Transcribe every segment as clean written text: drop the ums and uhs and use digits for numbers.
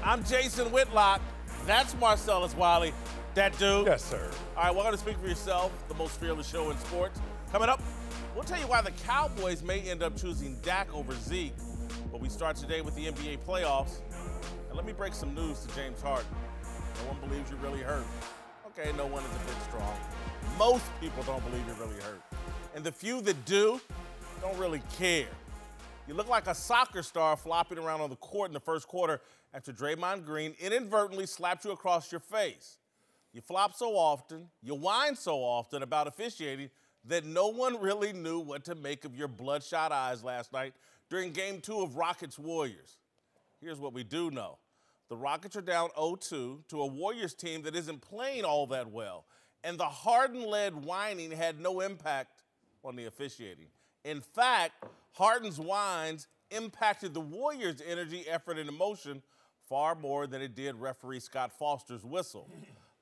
I'm Jason Whitlock. That's Marcellus Wiley. That dude. Yes, sir. All right, welcome to Speak for Yourself, the most fearless show in sports. Coming up, we'll tell you why the Cowboys may end up choosing Dak over Zeke. But we start today with the NBA playoffs. And let me break some news to James Harden. No one believes you're really hurt. Okay, no one is a bit strong. Most people don't believe you're really hurt. And the few that do don't really care. You look like a soccer star flopping around on the court in the first quarter after Draymond Green inadvertently slapped you across your face. You flop so often, you whine so often about officiating that no one really knew what to make of your bloodshot eyes last night during Game 2 of Rockets-Warriors. Here's what we do know. The Rockets are down 0-2 to a Warriors team that isn't playing all that well, and the Harden-led whining had no impact on the officiating. In fact, Harden's whines impacted the Warriors' energy, effort, and emotion far more than it did referee Scott Foster's whistle.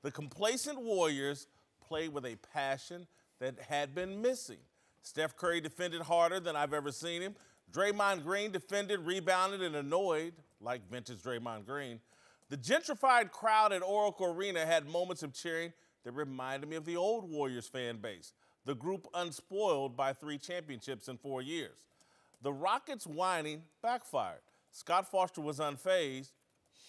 The complacent Warriors played with a passion that had been missing. Steph Curry defended harder than I've ever seen him. Draymond Green defended, rebounded, and annoyed, like vintage Draymond Green. The gentrified crowd at Oracle Arena had moments of cheering that reminded me of the old Warriors fan base, the group unspoiled by 3 championships in 4 years. The Rockets' whining backfired. Scott Foster was unfazed.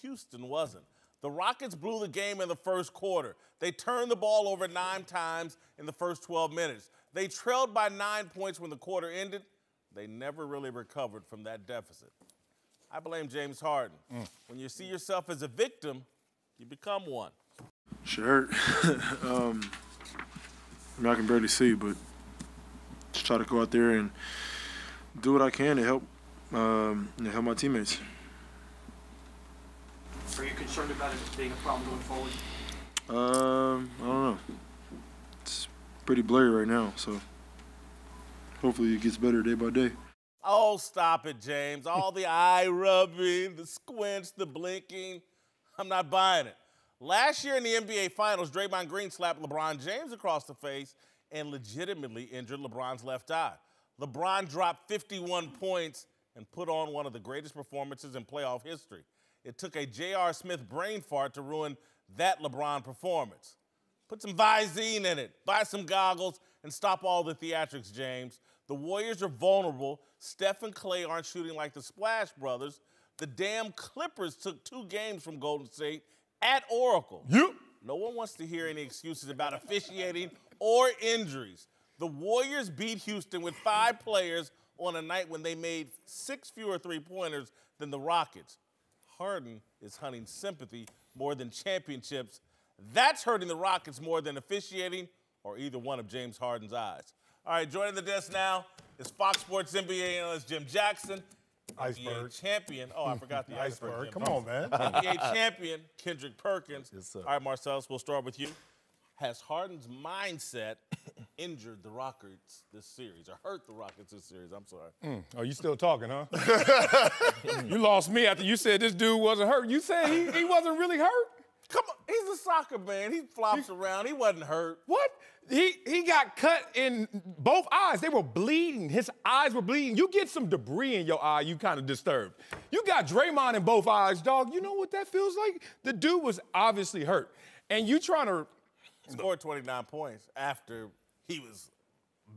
Houston wasn't. The Rockets blew the game in the first quarter. They turned the ball over 9 times in the first 12 minutes. They trailed by 9 points when the quarter ended. They never really recovered from that deficit. I blame James Harden. When you see yourself as a victim, you become one. Sure. I mean, I can barely see, but just try to go out there and do what I can to help my teammates. Are you concerned about it being a problem going forward? I don't know. It's pretty blurry right now, so hopefully it gets better day by day. Oh, stop it, James. All the eye rubbing, the squints, the blinking. I'm not buying it. Last year in the NBA Finals, Draymond Green slapped LeBron James across the face and legitimately injured LeBron's left eye. LeBron dropped 51 points and put on one of the greatest performances in playoff history. It took a J.R. Smith brain fart to ruin that LeBron performance. Put some Visine in it, buy some goggles, and stop all the theatrics, James. The Warriors are vulnerable. Steph and Clay aren't shooting like the Splash Brothers. The damn Clippers took 2 games from Golden State at Oracle. Yep. No one wants to hear any excuses about officiating or injuries. The Warriors beat Houston with 5 players on a night when they made 6 fewer three-pointers than the Rockets. Harden is hunting sympathy more than championships. That's hurting the Rockets more than officiating or either one of James Harden's eyes. All right, joining the desk now is Fox Sports NBA analyst Jim Jackson. Iceberg. NBA champion. Oh, I forgot the iceberg. Come on, man. NBA champion Kendrick Perkins. Yes, sir. All right, Marcellus, we'll start with you. Has Harden's mindset injured the Rockets this series, or hurt the Rockets this series? I'm sorry. Oh, you still talking, huh? You lost me after you said this dude wasn't hurt. You said he wasn't really hurt? Come on, he's a soccer man. He flops around. He wasn't hurt. What? He got cut in both eyes. They were bleeding. His eyes were bleeding. You get some debris in your eye, you kind of disturbed. You got Draymond in both eyes, dog. You know what that feels like? The dude was obviously hurt. And you trying to... Scored 29 points after he was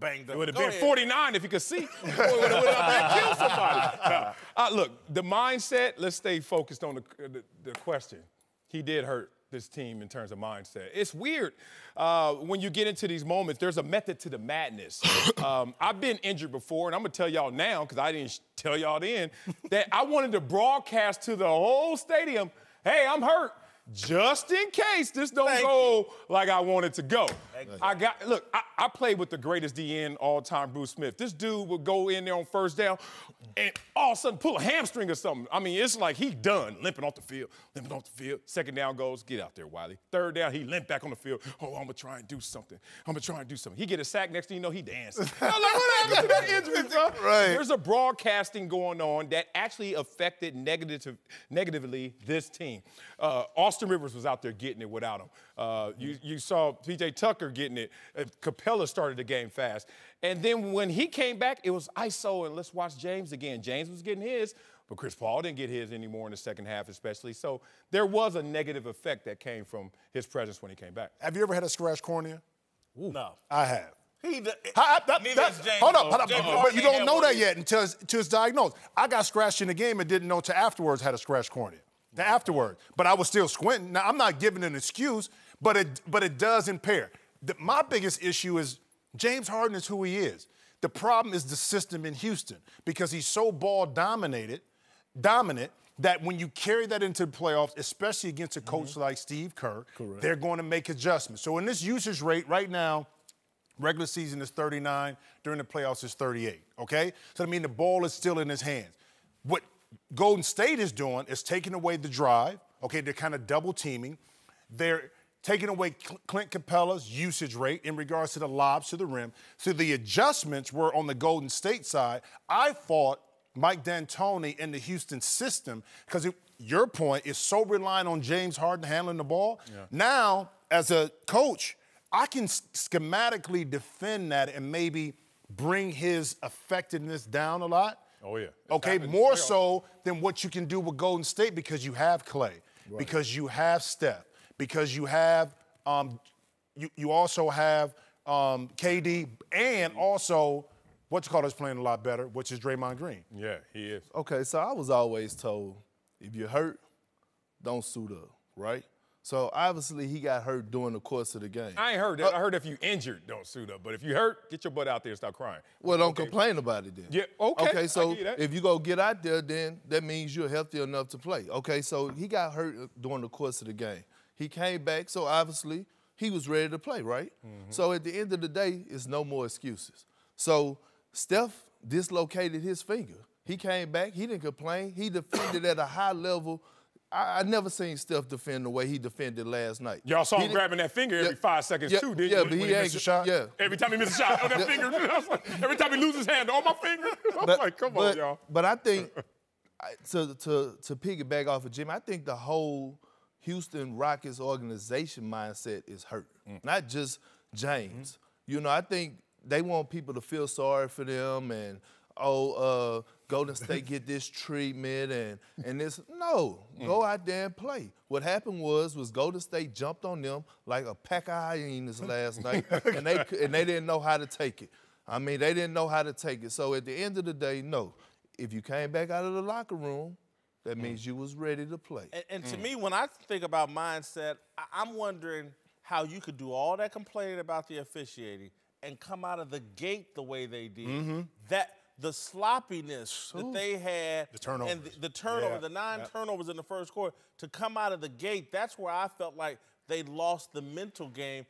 banged up. It would have been 49 if he could see. It would have killed somebody. Look, the mindset, let's stay focused on the question. He did hurt this team in terms of mindset. It's weird when you get into these moments, there's a method to the madness. I've been injured before, and I'm going to tell y'all now, because I didn't tell y'all then, that I wanted to broadcast to the whole stadium, hey, I'm hurt. Just in case this don't go like I want it to go. I played with the greatest DN all time, Bruce Smith. This dude would go in there on first down and all of a sudden pull a hamstring or something. I mean, it's like he done, limping off the field. Second down goes, get out there, Wiley. Third down, he limped back on the field. Oh, I'm going to try and do something. He get a sack, next thing you know, he dancing. I'm like, what happened to that injury, bro? Right. There's a broadcasting going on that actually affected negatively this team. Austin Rivers was out there getting it without him. You saw P.J. Tucker getting it. Capella started the game fast. And then when he came back, it was ISO and let's watch James again. James was getting his, But Chris Paul didn't get his anymore in the second half especially. So there was a negative effect that came from his presence when he came back. Have you ever had a scratch cornea? No. I have. Neither is James Hold up. James But you don't know Harden that had yet until it's diagnosed. I got scratched in the game and didn't know till afterwards had a scratch cornea. Afterwards. But I was still squinting. Now, I'm not giving an excuse, but it does impair. My biggest issue is James Harden is who he is. The problem is the system in Houston because he's so ball dominant that when you carry that into the playoffs, especially against a coach like Steve Kerr, they're going to make adjustments. So in this usage rate right now, regular season is 39, during the playoffs is 38, okay? So I mean the ball is still in his hands. What Golden State is doing is taking away the drive, okay? They're kind of double teaming. They're taking away Clint Capella's usage rate in regards to the lobs to the rim. So the adjustments were on the Golden State side. I thought Mike D'Antoni and the Houston system, because your point is so reliant on James Harden handling the ball. Yeah. Now, as a coach, I can schematically defend that and maybe bring his effectiveness down a lot. Oh, yeah. Okay, more so than what you can do with Golden State because you have Clay, because you have Steph, because you have you also have KD, and also is playing a lot better, which is Draymond Green. Yeah, he is. Okay, so I was always told, if you're hurt, don't suit up, right? So obviously he got hurt during the course of the game. I ain't heard that. I heard if you injured, don't suit up. But if you hurt, get your butt out there and stop crying. Well, don't complain about it then. Yeah, okay. Okay, so if you go get out there, then that means you're healthy enough to play. Okay, so he got hurt during the course of the game. He came back, so obviously he was ready to play, right? So at the end of the day, it's no more excuses. So Steph dislocated his finger. He came back. He didn't complain. He defended at a high level. I never seen Steph defend the way he defended last night. Y'all saw him grabbing that finger every 5 seconds too, didn't you? Yeah, but when he missed a shot. Yeah. Every time he missed a shot on that finger. Every time he loses his hand on my finger. I'm like, come on, y'all. But I think, to piggyback off of Jimmy, I think the whole Houston Rockets organization mindset is hurt. Not just James. You know, I think they want people to feel sorry for them and, Golden State get this treatment and this. No, go out there and play. What happened was Golden State jumped on them like a pack of hyenas last night, and they didn't know how to take it. I mean, they didn't know how to take it. So at the end of the day, no. If you came back out of the locker room, that means you was ready to play. And to me, when I think about mindset, I'm wondering how you could do all that complaining about the officiating and come out of the gate the way they did. That the sloppiness that they had, the turnovers. and the turnover, the 9 turnovers in the first quarter, to come out of the gate, that's where I felt like they lost the mental game.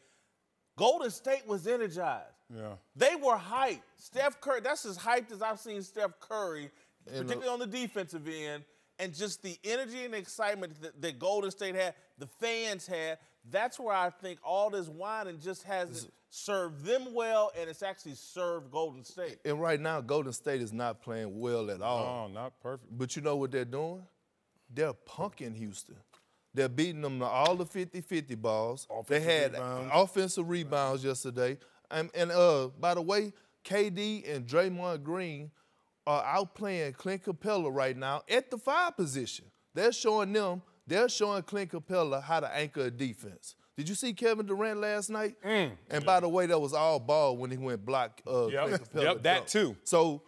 Golden State was energized. Yeah. They were hyped. Steph Curry, that's as hyped as I've seen Steph Curry, particularly on the defensive end, and just the energy and excitement that Golden State had, the fans had. That's where I think all this whining just hasn't served them well, and it's actually served Golden State. And right now, Golden State is not playing well at all. No, not perfect. But you know what they're doing? They're punking Houston. They're beating them to all the 50-50 balls. They had offensive rebounds yesterday. And by the way, KD and Draymond Green are outplaying Clint Capella right now at the 5 position. They're showing Clint Capella how to anchor a defense. Did you see Kevin Durant last night? And by the way, that was all ball when he went block Clint Capella. Yep, that too. So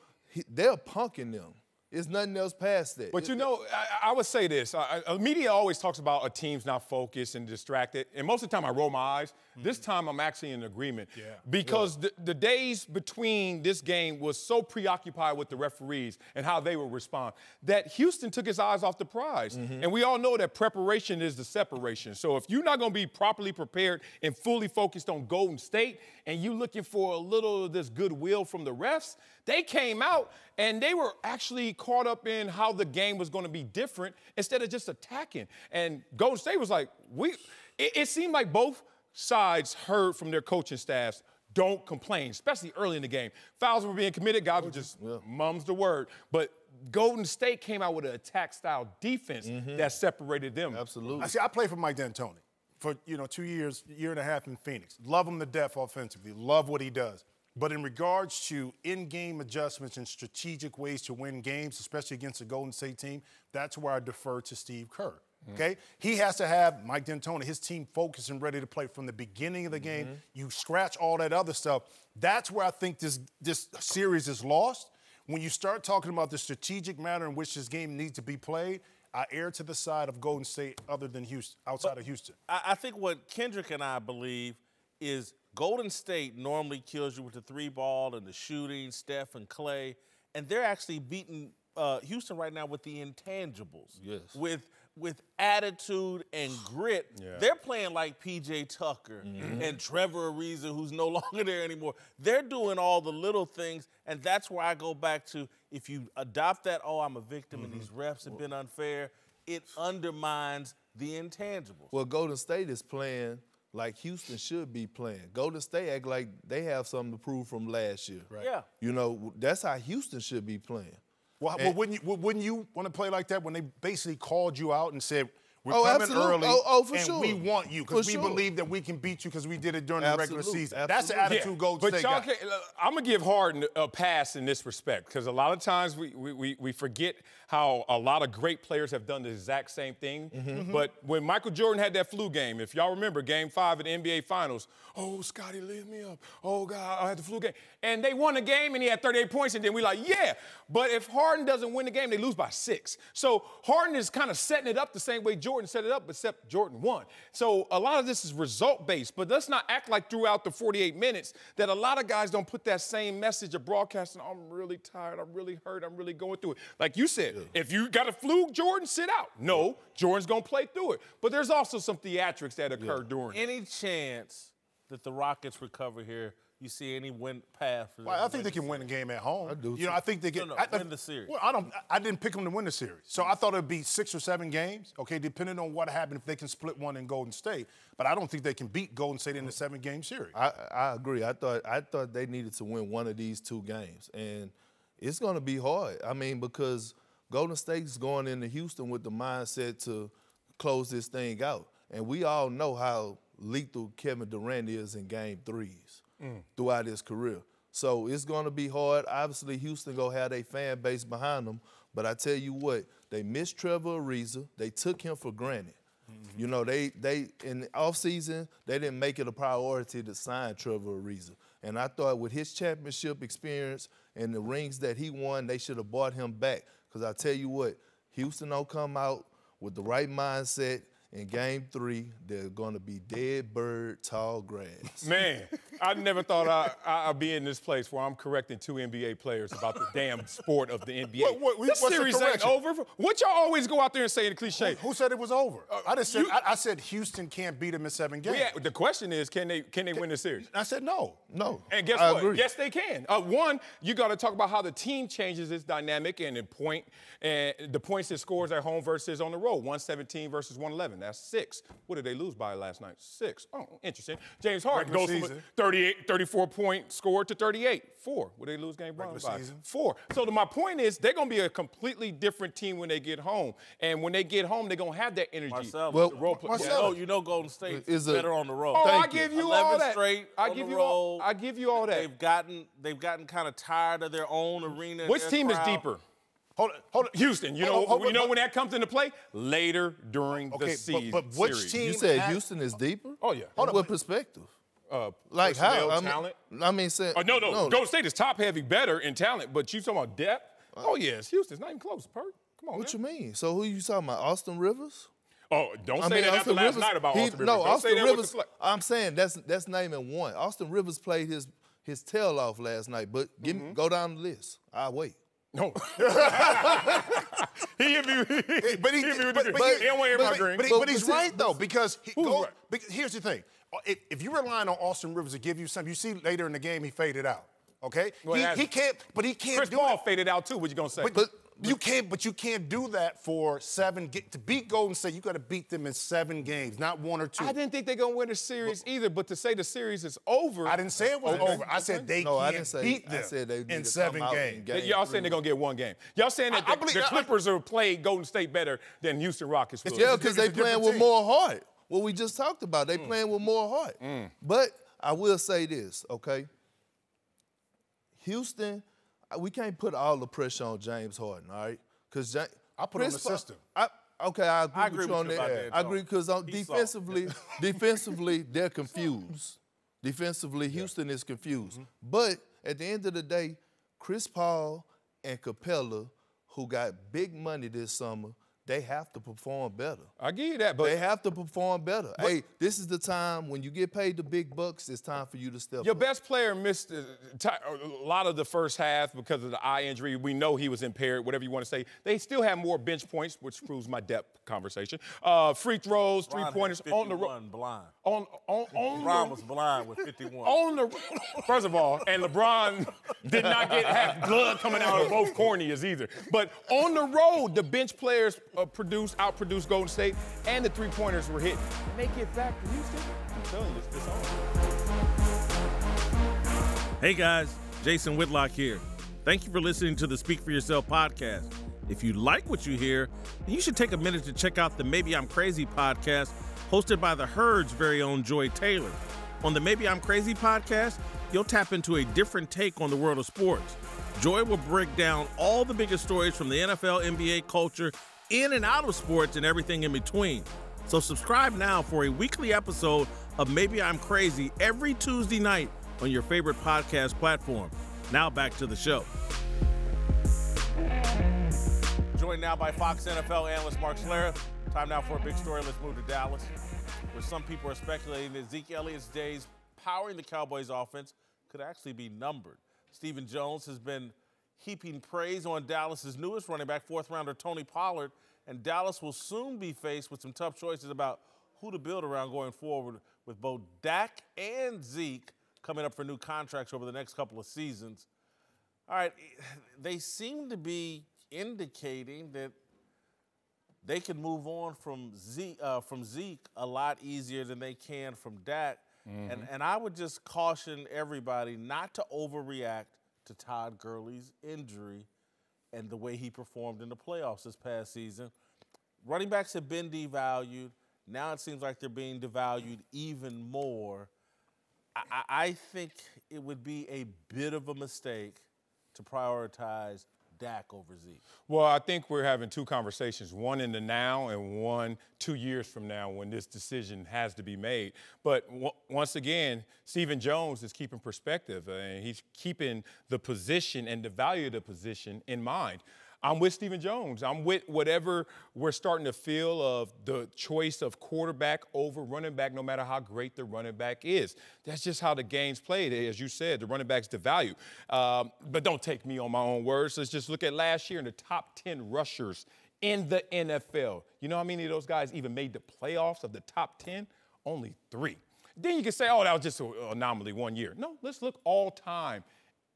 they're punking them. It's nothing else past that. But you know, I would say this. Media always talks about a team's not focused and distracted. And most of the time I roll my eyes. This time I'm actually in agreement. Yeah. Because the days between this game was so preoccupied with the referees and how they would respond that Houston took his eyes off the prize. And we all know that preparation is the separation. So if you're not going to be properly prepared and fully focused on Golden State and you looking for a little of this goodwill from the refs, they came out and they were actually caught up in how the game was going to be different instead of just attacking. And Golden State was like, it seemed like both sides heard from their coaching staffs, don't complain, especially early in the game. Fouls were being committed, guys were just mum's the word. But Golden State came out with an attack-style defense that separated them. Absolutely. I played for Mike D'Antoni for 2 years, year and a half in Phoenix. Love him to death offensively. Love what he does. But in regards to in-game adjustments and strategic ways to win games, especially against a Golden State team, that's where I defer to Steve Kerr. Okay? He has to have Mike D'Antoni, his team focused and ready to play from the beginning of the game. You scratch all that other stuff. That's where I think this series is lost. When you start talking about the strategic manner in which this game needs to be played, I err to the side of Golden State other than Houston, outside of Houston. I think what Kendrick and I believe is Golden State normally kills you with the 3-ball and the shooting, Steph and Clay, and they're actually beating Houston right now with the intangibles. Yes. With attitude and grit. Yeah. They're playing like P.J. Tucker and Trevor Ariza, who's no longer there anymore. They're doing all the little things, and that's where I go back to, if you adopt that, oh, I'm a victim and these refs have been unfair, it undermines the intangibles. Well, Golden State is playing like Houston should be playing. Golden State act like they have something to prove from last year. Right. Yeah. You know, that's how Houston should be playing. Well, wouldn't you want to play like that when they basically called you out and said, we're coming absolutely. early for and sure. we want you because we believe that we can beat you because we did it during the regular season. Absolutely. That's the attitude Golden State got. I'm going to give Harden a pass in this respect because a lot of times we forget how a lot of great players have done the exact same thing. But when Michael Jordan had that flu game, if y'all remember Game 5 of the NBA Finals, oh, Scotty lit me up. Oh, God, I had the flu game. And they won the game and he had 38 points and then we like, yeah. But if Harden doesn't win the game, they lose by 6. So Harden is kind of setting it up the same way Jordan set it up, except Jordan won. So a lot of this is result-based, but let's not act like throughout the 48 minutes that a lot of guys don't put that same message of broadcasting, I'm really tired, I'm really hurt, I'm really going through it. Like you said, if you got a flu, Jordan, sit out. No, Jordan's going to play through it. But there's also some theatrics that occur during it. Any chance that the Rockets recover here? You see any win path? Well, I think they can win the game at home. I do. You know, I think they can win the series. Well, I didn't pick them to win the series, so I thought it'd be 6 or 7 games. Okay, depending on what happened, if they can split one in Golden State. But I don't think they can beat Golden State in the 7-game series. I agree. I thought they needed to win one of these 2 games, and it's going to be hard. I mean, because Golden State's going into Houston with the mindset to close this thing out, and we all know how lethal Kevin Durant is in Game 3s. Throughout his career. So it's going to be hard. Obviously, Houston going to have their fan base behind them. But I tell you what, they missed Trevor Ariza. They took him for granted. You know, they in the offseason, they didn't make it a priority to sign Trevor Ariza. And I thought with his championship experience and the rings that he won, they should have brought him back. Because I tell you what, Houston don't come out with the right mindset. In Game 3, they're going to be dead bird, tall grass. Man, I never thought I'd be in this place where I'm correcting 2 NBA players about the damn sport of the NBA. This series ain't over. What y'all always go out there and say in the cliche? Who said it was over? I said Houston can't beat them in 7 games. Yeah, the question is, can they win the series? I said no. No. And guess I what? agree. Yes, they can. One, you got to talk about how the team changes its dynamic and the points it scores at home versus on the road. 117 versus 111. That's 6. What did they lose by last night? 6. Oh, interesting. James Harden goes from a 34-point score to 38. 4. What did they lose game by? 4. So my point is, they're going to be a completely different team when they get home. And when they get home, they're going to have that energy. Marcellus, you know Golden State is better on the road. Oh, I give you all that. Straight I give you all that. They've gotten kind of tired of their own arena. Which team is deeper? Hold on. Houston. You know when that comes into play? Later during the season. But which team? You said Houston is deeper? Oh, yeah. What perspective? Like how? Talent? I mean, no. Golden State is top-heavy better in talent, but you talking about depth? Oh, yes. Houston's not even close, Perk. Come on, What you mean? So who you talking about? Austin Rivers? Oh, don't say that after last night about Austin Rivers. No, don't Austin say that Rivers. I'm saying that's naming one. Austin Rivers played his tail off last night, but go down the list. I'll wait. No. He hit me with the green. He don't want to hear my green. But he's right, though, because here's the thing. If you're relying on Austin Rivers to give you something, you see later in the game he faded out, okay? He can't Chris Paul faded out, too. What you going to say? But you can't do that for 7 to beat Golden State. You got to beat them in 7 games, not 1 or 2. I didn't think they're gonna win the series either. But to say the series is over, I didn't say it was over. I said they can't beat them I said they in 7 games. Y'all saying they're gonna get 1 game. Y'all saying that the Clippers will play Golden State better than Houston Rockets will. Yeah, because they playing with more heart. What we just talked about, they playing with more heart. But I will say this, okay? Houston, we can't put all the pressure on James Harden, all right? Because I put him in the system. Okay, I agree with you on about that. that, I agree because defensively, defensively, they're confused. Defensively, Houston is confused. But at the end of the day, Chris Paul and Capella, who got big money this summer, they have to perform better. I give you that, but they have to perform better. Hey, this is the time when you get paid the big bucks, it's time for you to step your up. best player missed a lot of the first half because of the eye injury. We know he was impaired, whatever you want to say. They still have more bench points, which proves my depth conversation. Free throws, three-pointers on the road. Blind. LeBron was blind with 51. First of all, and LeBron did not have blood coming out of both corneas either. But on the road, the bench players outproduced Golden State, and the three-pointers were hit. When they get back to Houston, I'm telling you, it's on. Hey guys, Jason Whitlock here. Thank you for listening to the Speak for Yourself podcast. If you like what you hear, then you should take a minute to check out the Maybe I'm Crazy podcast hosted by the Herd's very own Joy Taylor. On the Maybe I'm Crazy podcast, you'll tap into a different take on the world of sports. Joy will break down all the biggest stories from the NFL, NBA culture, in and out of sports, and everything in between. So subscribe now for a weekly episode of Maybe I'm Crazy every Tuesday night on your favorite podcast platform. Now back to the show. Joined now by Fox NFL analyst Mark Schlereth. Time now for a big story. Let's move to Dallas, where some people are speculating that Zeke Elliott's days powering the Cowboys offense could actually be numbered. Stephen Jones has been heaping praise on Dallas's newest running back, fourth-rounder Tony Pollard, and Dallas will soon be faced with some tough choices about who to build around going forward, with both Dak and Zeke coming up for new contracts over the next couple of seasons. All right, they seem to be indicating that they can move on from Zeke a lot easier than they can from Dak. And I would just caution everybody not to overreact to Todd Gurley's injury and the way he performed in the playoffs this past season. Running backs have been devalued. Now it seems like they're being devalued even more. I think it would be a bit of a mistake to prioritize Dak over Zeke. Well, I think we're having two conversations, one in the now and one 2 years from now when this decision has to be made. But once again, Stephen Jones is keeping perspective, and he's keeping the position and the value of the position in mind. I'm with Stephen Jones. I'm with whatever we're starting to feel of the choice of quarterback over running back, no matter how great the running back is. That's just how the game's played. As you said, the running back's devalued. But don't take me on my own words. Let's just look at last year in the top 10 rushers in the NFL. You know how many of those guys even made the playoffs of the top 10? Only 3. Then you can say, oh, that was just an anomaly 1 year. No, let's look all time.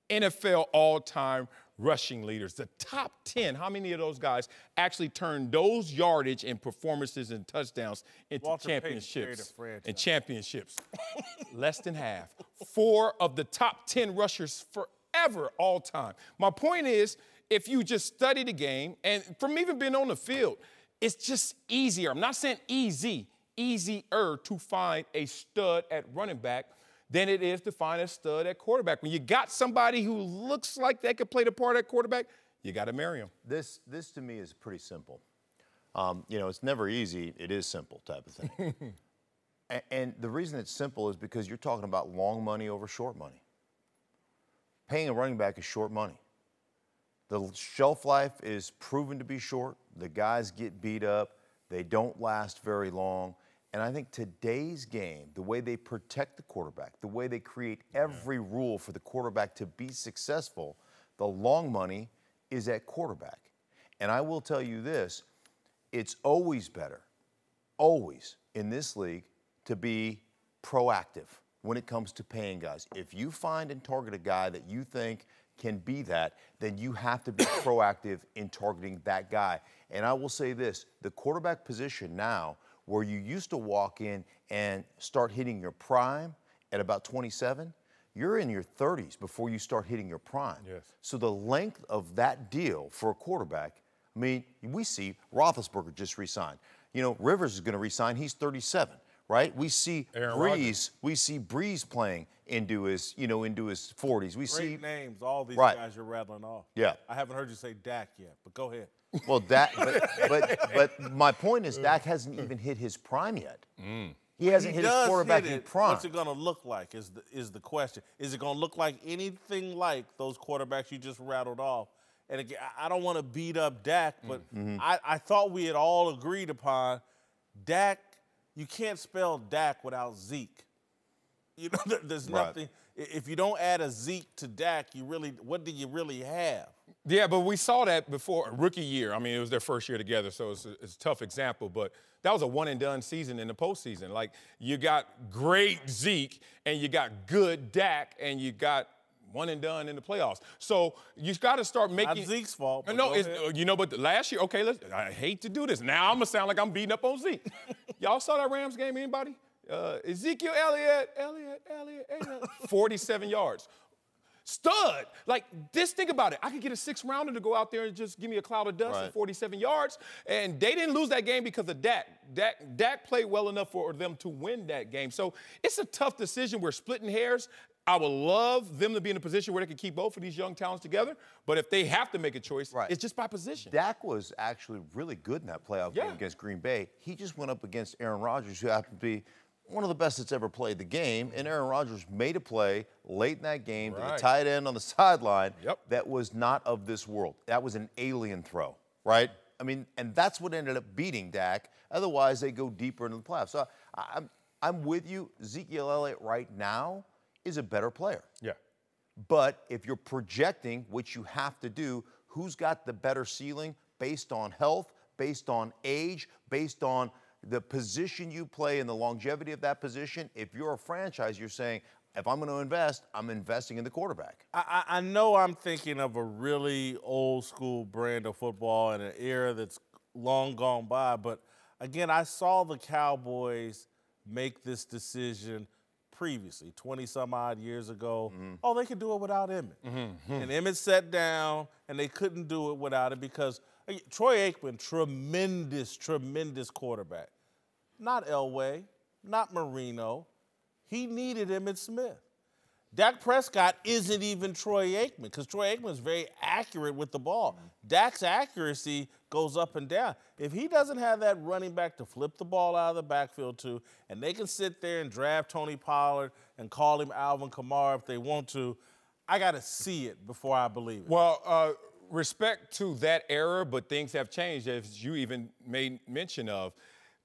NFL all-time rushing leaders, the top 10, how many of those guys actually turned those yardage and performances and touchdowns into championships? Less than half. 4 of the top 10 rushers forever all time. My point is, if you just study the game, and from even being on the field, it's just easier. I'm not saying easier to find a stud at running back than it is to find a stud at quarterback. When you got somebody who looks like they could play the part at quarterback, you got to marry him. This to me is pretty simple. It's never easy. It is simple type of thing. and the reason it's simple is because you're talking about long money over short money. Paying a running back is short money. The shelf life is proven to be short. The guys get beat up. They don't last very long. And I think today's game, the way they protect the quarterback, the way they create every rule for the quarterback to be successful, the long money is at quarterback. And I will tell you this, it's always better, always in this league, to be proactive when it comes to paying guys. If you find and target a guy that you think can be that, then you have to be proactive in targeting that guy. And I will say this, the quarterback position now, where you used to walk in and start hitting your prime at about 27, you're in your 30s before you start hitting your prime. Yes. So the length of that deal for a quarterback, we see Roethlisberger just re-signed. Rivers is going to re-sign. He's 37, right? We see Aaron Breeze. Rodgers. We see Breeze playing into his 40s. We see Great names, all these Right. guys you're rattling off. Yeah. I haven't heard you say Dak yet, but go ahead. Well, Dak, but my point is Dak hasn't even hit his prime yet. He hasn't hit his does quarterback hit in it. prime. What's it going to look like is the question. Is it going to look like anything like those quarterbacks you just rattled off? And again, I don't want to beat up Dak, but I thought we had all agreed upon Dak. You can't spell Dak without Zeke. You know, there's Right. nothing. If you don't add a Zeke to Dak, what do you really have? Yeah, but we saw that before, rookie year. I mean, it was their first year together, so it's a tough example. But that was a one-and-done season in the postseason. Like, you got great Zeke, and you got good Dak, and you got one-and-done in the playoffs. So you got to start making – Not Zeke's fault. But No, go ahead. but last year, okay, I hate to do this. Now I'm going to sound like I'm beating up on Zeke. Y'all saw that Rams game, anybody? Ezekiel Elliott, 47 yards. Stud. Like, just think about it. I could get a 6-rounder to go out there and just give me a cloud of dust at 47 yards. And they didn't lose that game because of Dak. Dak played well enough for them to win that game. So it's a tough decision. We're splitting hairs. I would love them to be in a position where they can keep both of these young talents together. But if they have to make a choice, it's just by position. Dak was actually really good in that playoff game against Green Bay. He just went up against Aaron Rodgers, who happened to be one of the best that's ever played the game. And Aaron Rodgers made a play late in that game to the tight end on the sideline that was not of this world. That was an alien throw, right? I mean, and that's what ended up beating Dak. Otherwise, they go deeper into the playoffs. So I'm with you. Ezekiel Elliott right now is a better player. Yeah. But if you're projecting, which you have to do, who's got the better ceiling based on health, based on age, based on the position you play and the longevity of that position? If you're a franchise, you're saying, if I'm going to invest, I'm investing in the quarterback. I know I'm thinking of a really old school brand of football in an era that's long gone by, but again, I saw the Cowboys make this decision previously, 20-some-odd years ago. Oh, they could do it without Emmett. And Emmett sat down, and they couldn't do it without it because Troy Aikman, tremendous quarterback. Not Elway, not Marino. He needed Emmitt Smith. Dak Prescott isn't even Troy Aikman because Troy Aikman is very accurate with the ball. Dak's accuracy goes up and down. If he doesn't have that running back to flip the ball out of the backfield to, and they can sit there and draft Tony Pollard and call him Alvin Kamara if they want to, I got to see it before I believe it. Well, respect to that era, but things have changed, as you even made mention of.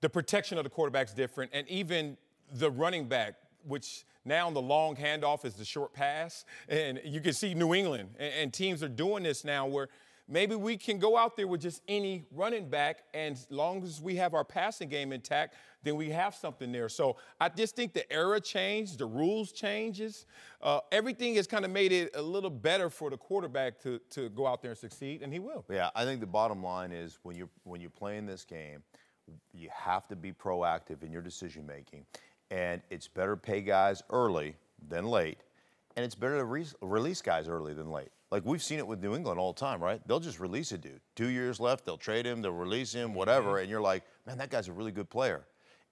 The protection of the quarterback's different, and even the running back, which now the long handoff is the short pass. And you can see New England and teams are doing this now where maybe we can go out there with just any running back, and as long as we have our passing game intact, then we have something there. So I just think the era changed, the rules changes. Everything has kind of made it a little better for the quarterback to go out there and succeed, and he will. Yeah, I think the bottom line is when you're playing this game, you have to be proactive in your decision making. And it's better to pay guys early than late, and it's better to release guys early than late. Like, we've seen it with New England all the time, right? They'll just release a dude. 2 years left, they'll trade him, they'll release him, whatever, and you're like, man, that guy's a really good player.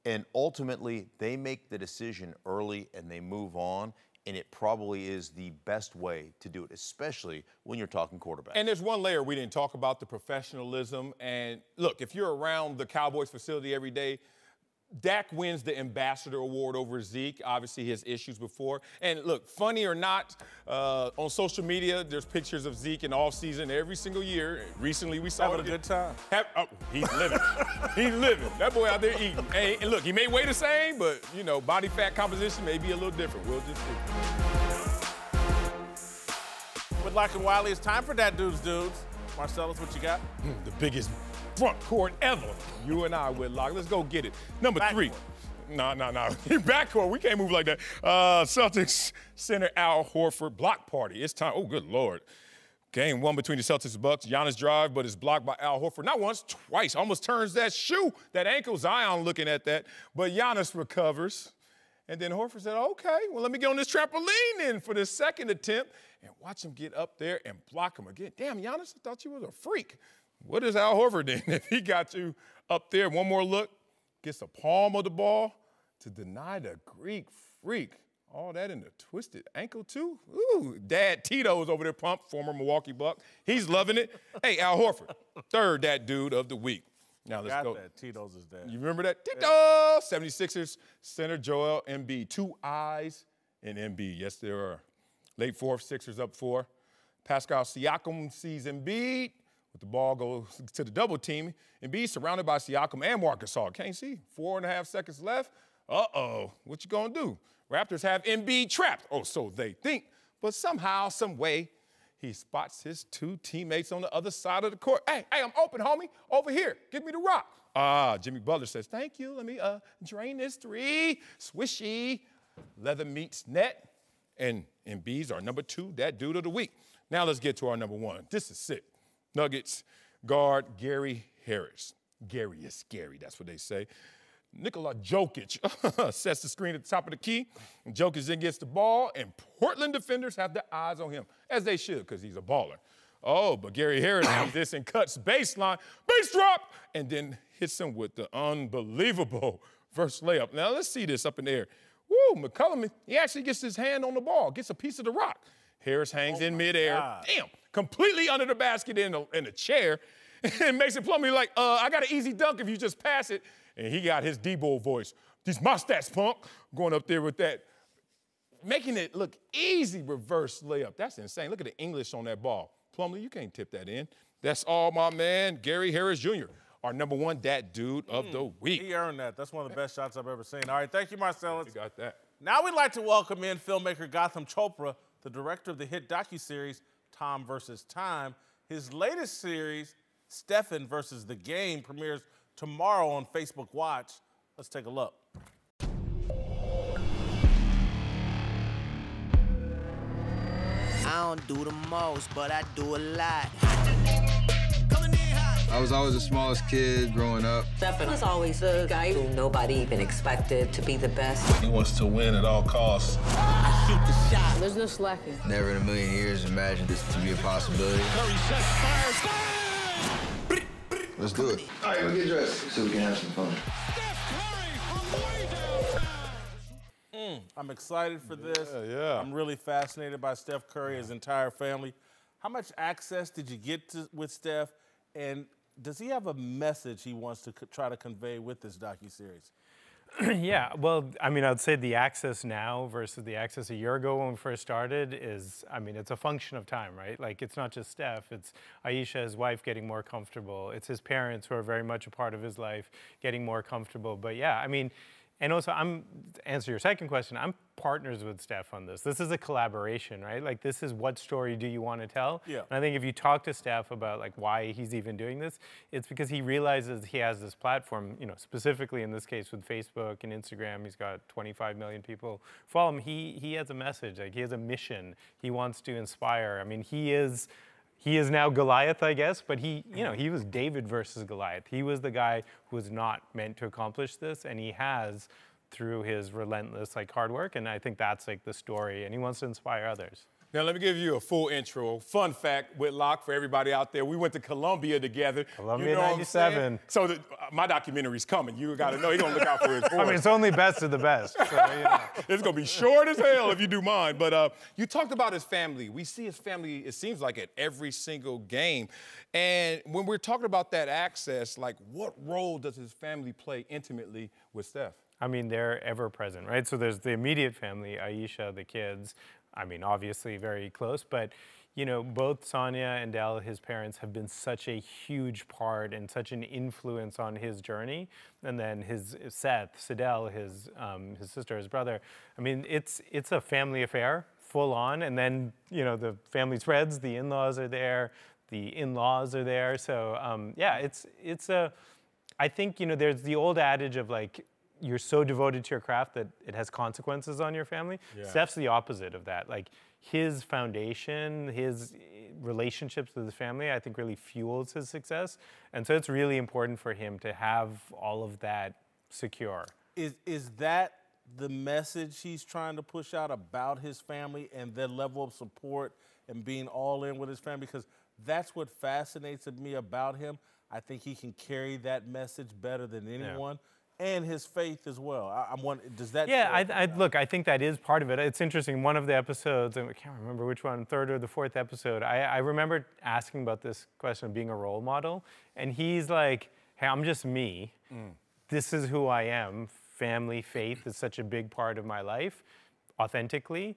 And ultimately, they make the decision early and they move on, and it probably is the best way to do it, especially when you're talking quarterback. And there's one layer we didn't talk about, the professionalism. And look, if you're around the Cowboys facility every day, Dak wins the Ambassador Award over Zeke. Obviously, he has issues before. And look, funny or not, on social media, there's pictures of Zeke in offseason every single year. Recently, we saw Having a good time. He's living. He's living. That boy out there eating. Hey, and look, he may weigh the same, but, you know, body fat composition may be a little different. We'll just see. Whitlock and Wiley, it's time for that Dudes. Marcellus, what you got? The biggest front court ever. You and I, Whitlock. Let's go get it. Number 3. No. Backcourt. We can't move like that. Celtics center Al Horford block party. It's time. Oh, good Lord. Game 1 between the Celtics and Bucks. Giannis drive, but it's blocked by Al Horford. Not once, twice. Almost turns that shoe, that ankle. Zion looking at that. But Giannis recovers. And then Horford said, okay, well, let me get on this trampoline then for the second attempt. And watch him get up there and block him again. Damn, Giannis, I thought you was a freak. What is Al Horford then if he got you up there? One more look, gets the palm of the ball, to deny the Greek freak. All that in the twisted ankle, too? Ooh, Dad Tito's over there pumped, former Milwaukee Buck. He's loving it. Hey, Al Horford, third that dude of the week. Now let's go. That. Tito's is dead. You remember that? Tito! 76ers center Joel Embiid. 2 eyes in Embiid. Yes, there are. Late fourth, Sixers up 4. Pascal Siakam sees Embiid. With the ball goes to the double team. Embiid surrounded by Siakam and Marcus Gasol. Can't see. 4.5 seconds left. Uh-oh. What you gonna do? Raptors have Embiid trapped. Oh, so they think. But somehow, some way, he spots his 2 teammates on the other side of the court. Hey, I'm open, homie. Over here. Give me the rock. Jimmy Butler says, thank you. Let me drain this 3. Swishy. Leather meets net. And Embiid's our number 2, that dude of the week. Now let's get to our number 1. This is sick. Nuggets guard Gary Harris. Gary is scary, that's what they say. Nikola Jokic sets the screen at the top of the key. And Jokic then gets the ball, and Portland defenders have their eyes on him, as they should, because he's a baller. Oh, but Gary Harris does this and cuts baseline, base drop, and then hits him with the unbelievable first layup. Now, let's see this up in the air. Woo, McCollum, he actually gets his hand on the ball, gets a piece of the rock. Harris hangs in midair. God. Damn, completely under the basket in the chair. And Mason Plumlee like, I got an easy dunk if you just pass it. And he got his D-Bull voice. These my stats, punk. Going up there with that. Making it look easy reverse layup. That's insane. Look at the English on that ball. Plumlee, you can't tip that in. That's all my man, Gary Harris Jr., our number 1 dat dude of the week. He earned that. That's one of the best shots I've ever seen. All right, thank you, Marcellus. You got that. Now we'd like to welcome in filmmaker Gotham Chopra, the director of the hit docuseries Tom vs. Time. His latest series, Stephen vs. the Game, premieres tomorrow on Facebook Watch. Let's take a look. I don't do the most, but I do a lot. I was always the smallest kid growing up. Stephen was always the guy who nobody even expected to be the best. He wants to win at all costs. I shoot the shot. There's no slacking. Never in a million years imagined this to be a possibility. Curry sets, fires, Let's do it. All right, we'll get dressed so we can have some fun. I'm excited for this. Yeah. I'm really fascinated by Steph Curry, his entire family. How much access did you get with Steph? And does he have a message he wants to try to convey with this docuseries? Yeah, well, I mean, I'd say the access now versus the access a year ago when we first started is, I mean, it's a function of time, right? Like, it's not just Steph, it's Aisha, his wife, getting more comfortable. It's his parents who are very much a part of his life, getting more comfortable. But yeah, I mean, and also, to answer your second question, I'm partners with Steph on this. This is a collaboration, right? Like, this is what story do you want to tell? Yeah. And I think if you talk to Steph about, like, why he's even doing this, it's because he realizes he has this platform, you know, specifically in this case with Facebook and Instagram. He's got 25 million people follow him. He has a message, like, he has a mission. He wants to inspire. I mean, he is now Goliath, I guess, but he was David versus Goliath. He was the guy who was not meant to accomplish this, and he has through his relentless, like, hard work, and I think that's, like, the story, and he wants to inspire others. Now, let me give you a full intro. Fun fact, Whitlock, for everybody out there, we went to Columbia together. Columbia, you know 97. So my documentary's coming. You got to know. He's going to look out for his voice. I mean, it's only best of the best. So, you know. It's going to be short as hell if you do mine. But you talked about his family. We see his family, it seems like, at every single game. And when we're talking about that access, like, what role does his family play intimately with Steph? I mean, they're ever present, right? So there's the immediate family, Aisha, the kids. I mean, obviously very close, but, you know, both Sonia and Dell, his parents, have been such a huge part and such an influence on his journey. And then his Sidel, his sister, his brother. I mean, it's a family affair, full on. And then, you know, the family spreads, the in-laws are there, the in-laws are there. So, yeah, I think, you know, there's the old adage of, like, you're so devoted to your craft that it has consequences on your family. Yeah. Steph's the opposite of that. Like, his foundation, his relationships with his family, I think really fuels his success. And so it's really important for him to have all of that secure. Is that the message he's trying to push out about his family and their level of support and being all in with his family? Because that's what fascinates me about him. I think he can carry that message better than anyone. and his faith as well. I'm wondering, does that? Yeah, look, I think that is part of it. It's interesting. One of the episodes, and I can't remember which one, third or the fourth episode, I remember asking about this question of being a role model, and he's like, hey, I'm just me. This is who I am. Family, faith is such a big part of my life, authentically,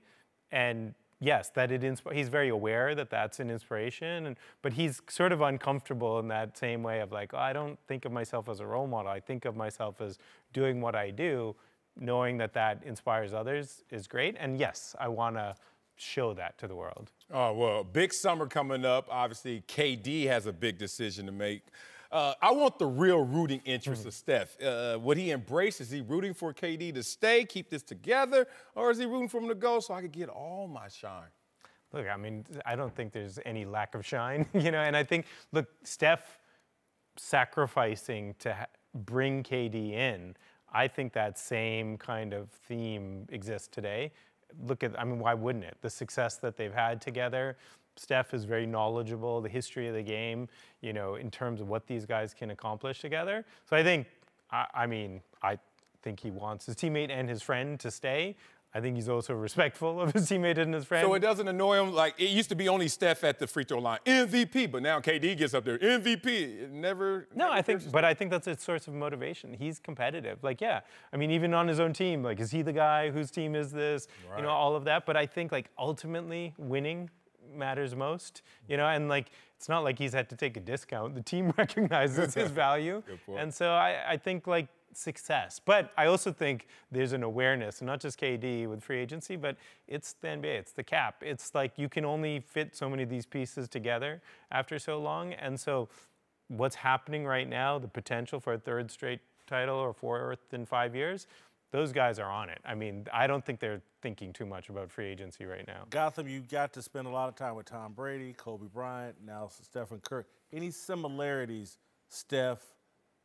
and yes, that he's very aware that that's an inspiration, but he's sort of uncomfortable in that same way of like, oh, I don't think of myself as a role model. I think of myself as doing what I do, knowing that that inspires others is great. And yes, I want to show that to the world. Oh, well, big summer coming up. Obviously, KD has a big decision to make. I want the real rooting interest of Steph. Would he embrace? Is he rooting for KD to stay, keep this together, or is he rooting for him to go so I could get all my shine? Look, I mean, I don't think there's any lack of shine, you know, and I think, look, Steph sacrificing to bring KD in, I think that same kind of theme exists today. Look at, I mean, why wouldn't it? The success that they've had together. Steph is very knowledgeable, the history of the game, you know, in terms of what these guys can accomplish together. So I think, I think he wants his teammate and his friend to stay. I think he's also respectful of his teammate and his friend. So it doesn't annoy him? Like, it used to be only Steph at the free throw line, MVP, but now KD gets up there, MVP. It never. No, I think that's a source of motivation. He's competitive. Like, yeah, I mean, even on his own team, like, is he the guy? Whose team is this? Right. You know, all of that. But I think, like, ultimately, winning matters most, you know, and like it's not like he's had to take a discount. The team recognizes his value, and so I think like success. But I also think there's an awareness, and not just KD with free agency, but it's the NBA, it's the cap. It's like you can only fit so many of these pieces together after so long, and so what's happening right now, the potential for a third straight title or fourth in 5 years. Those guys are on it. I mean, I don't think they're thinking too much about free agency right now. Gotham, you got to spend a lot of time with Tom Brady, Kobe Bryant, now Stephen Curry. Any similarities Steph,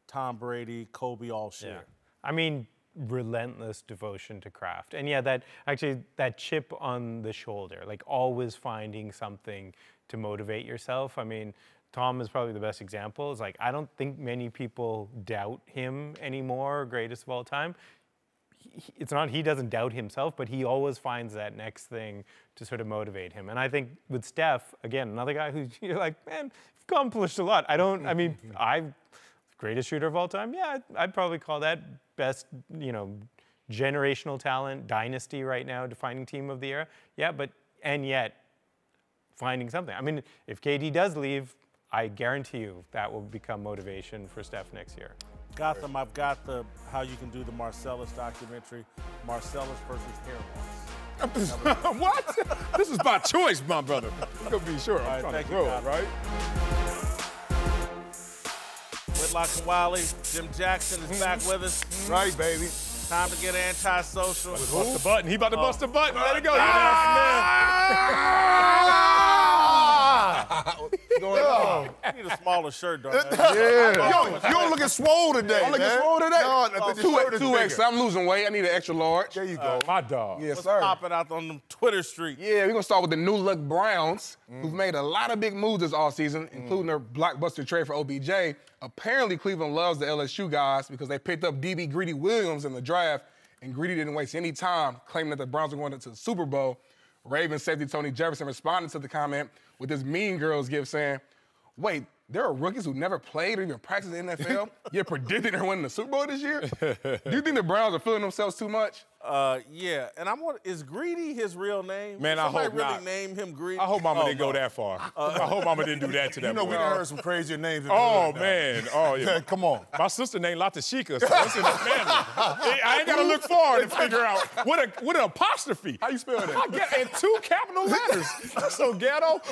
Tom Brady, Kobe all share? Yeah. I mean, relentless devotion to craft. And yeah, that chip on the shoulder, like always finding something to motivate yourself. I mean, Tom is probably the best example. It's like, I don't think many people doubt him anymore, greatest of all time. It's not he doesn't doubt himself, but he always finds that next thing to sort of motivate him. And I think with Steph, again, another guy who's you're like, man, you've accomplished a lot. Greatest shooter of all time? Yeah, I'd probably call that best, you know, generational talent, dynasty right now, defining team of the era. Yeah, and yet finding something. I mean, if KD does leave, I guarantee you that will become motivation for Steph next year. Gotham, I've got how you can do the Marcellus documentary, Marcellus versus hair loss. What? This is by choice, my brother. I'm gonna be sure. I'm trying to grow it, right? Whitlock and Wiley, Jim Jackson is back with us. Right, baby. Time to get antisocial. Bust the button. He about to bust the button. Let it go. You need a smaller shirt, don't you? Yeah. You don't look swole today, I'm looking swole today? No, 2X. I'm losing weight. I need an extra large. There you go. My dog. Yes, What's sir. popping out on them Twitter streets? Yeah, we're going to start with the new look Browns, who've made a lot of big moves this offseason, including their blockbuster trade for OBJ. Apparently, Cleveland loves the LSU guys because they picked up DB Greedy Williams in the draft, and Greedy didn't waste any time claiming that the Browns were going into the Super Bowl. Ravens safety Tony Jefferson responded to the comment with this Mean Girls gift saying, wait, there are rookies who never played or even practiced in the NFL, yet predicting they're winning the Super Bowl this year? Do you think the Browns are feeling themselves too much? Yeah, and is Greedy his real name? Man, I hope really not. name him Greedy? I hope Mama didn't go that far. I hope Mama didn't do that to that You know, boy. we done heard some crazier names. Oh, man. Oh, yeah. Come on. My sister named Latashika, so that's in the family. I ain't got to look far to figure out what an apostrophe. How you spell that? I get in 2 capital letters. So ghetto.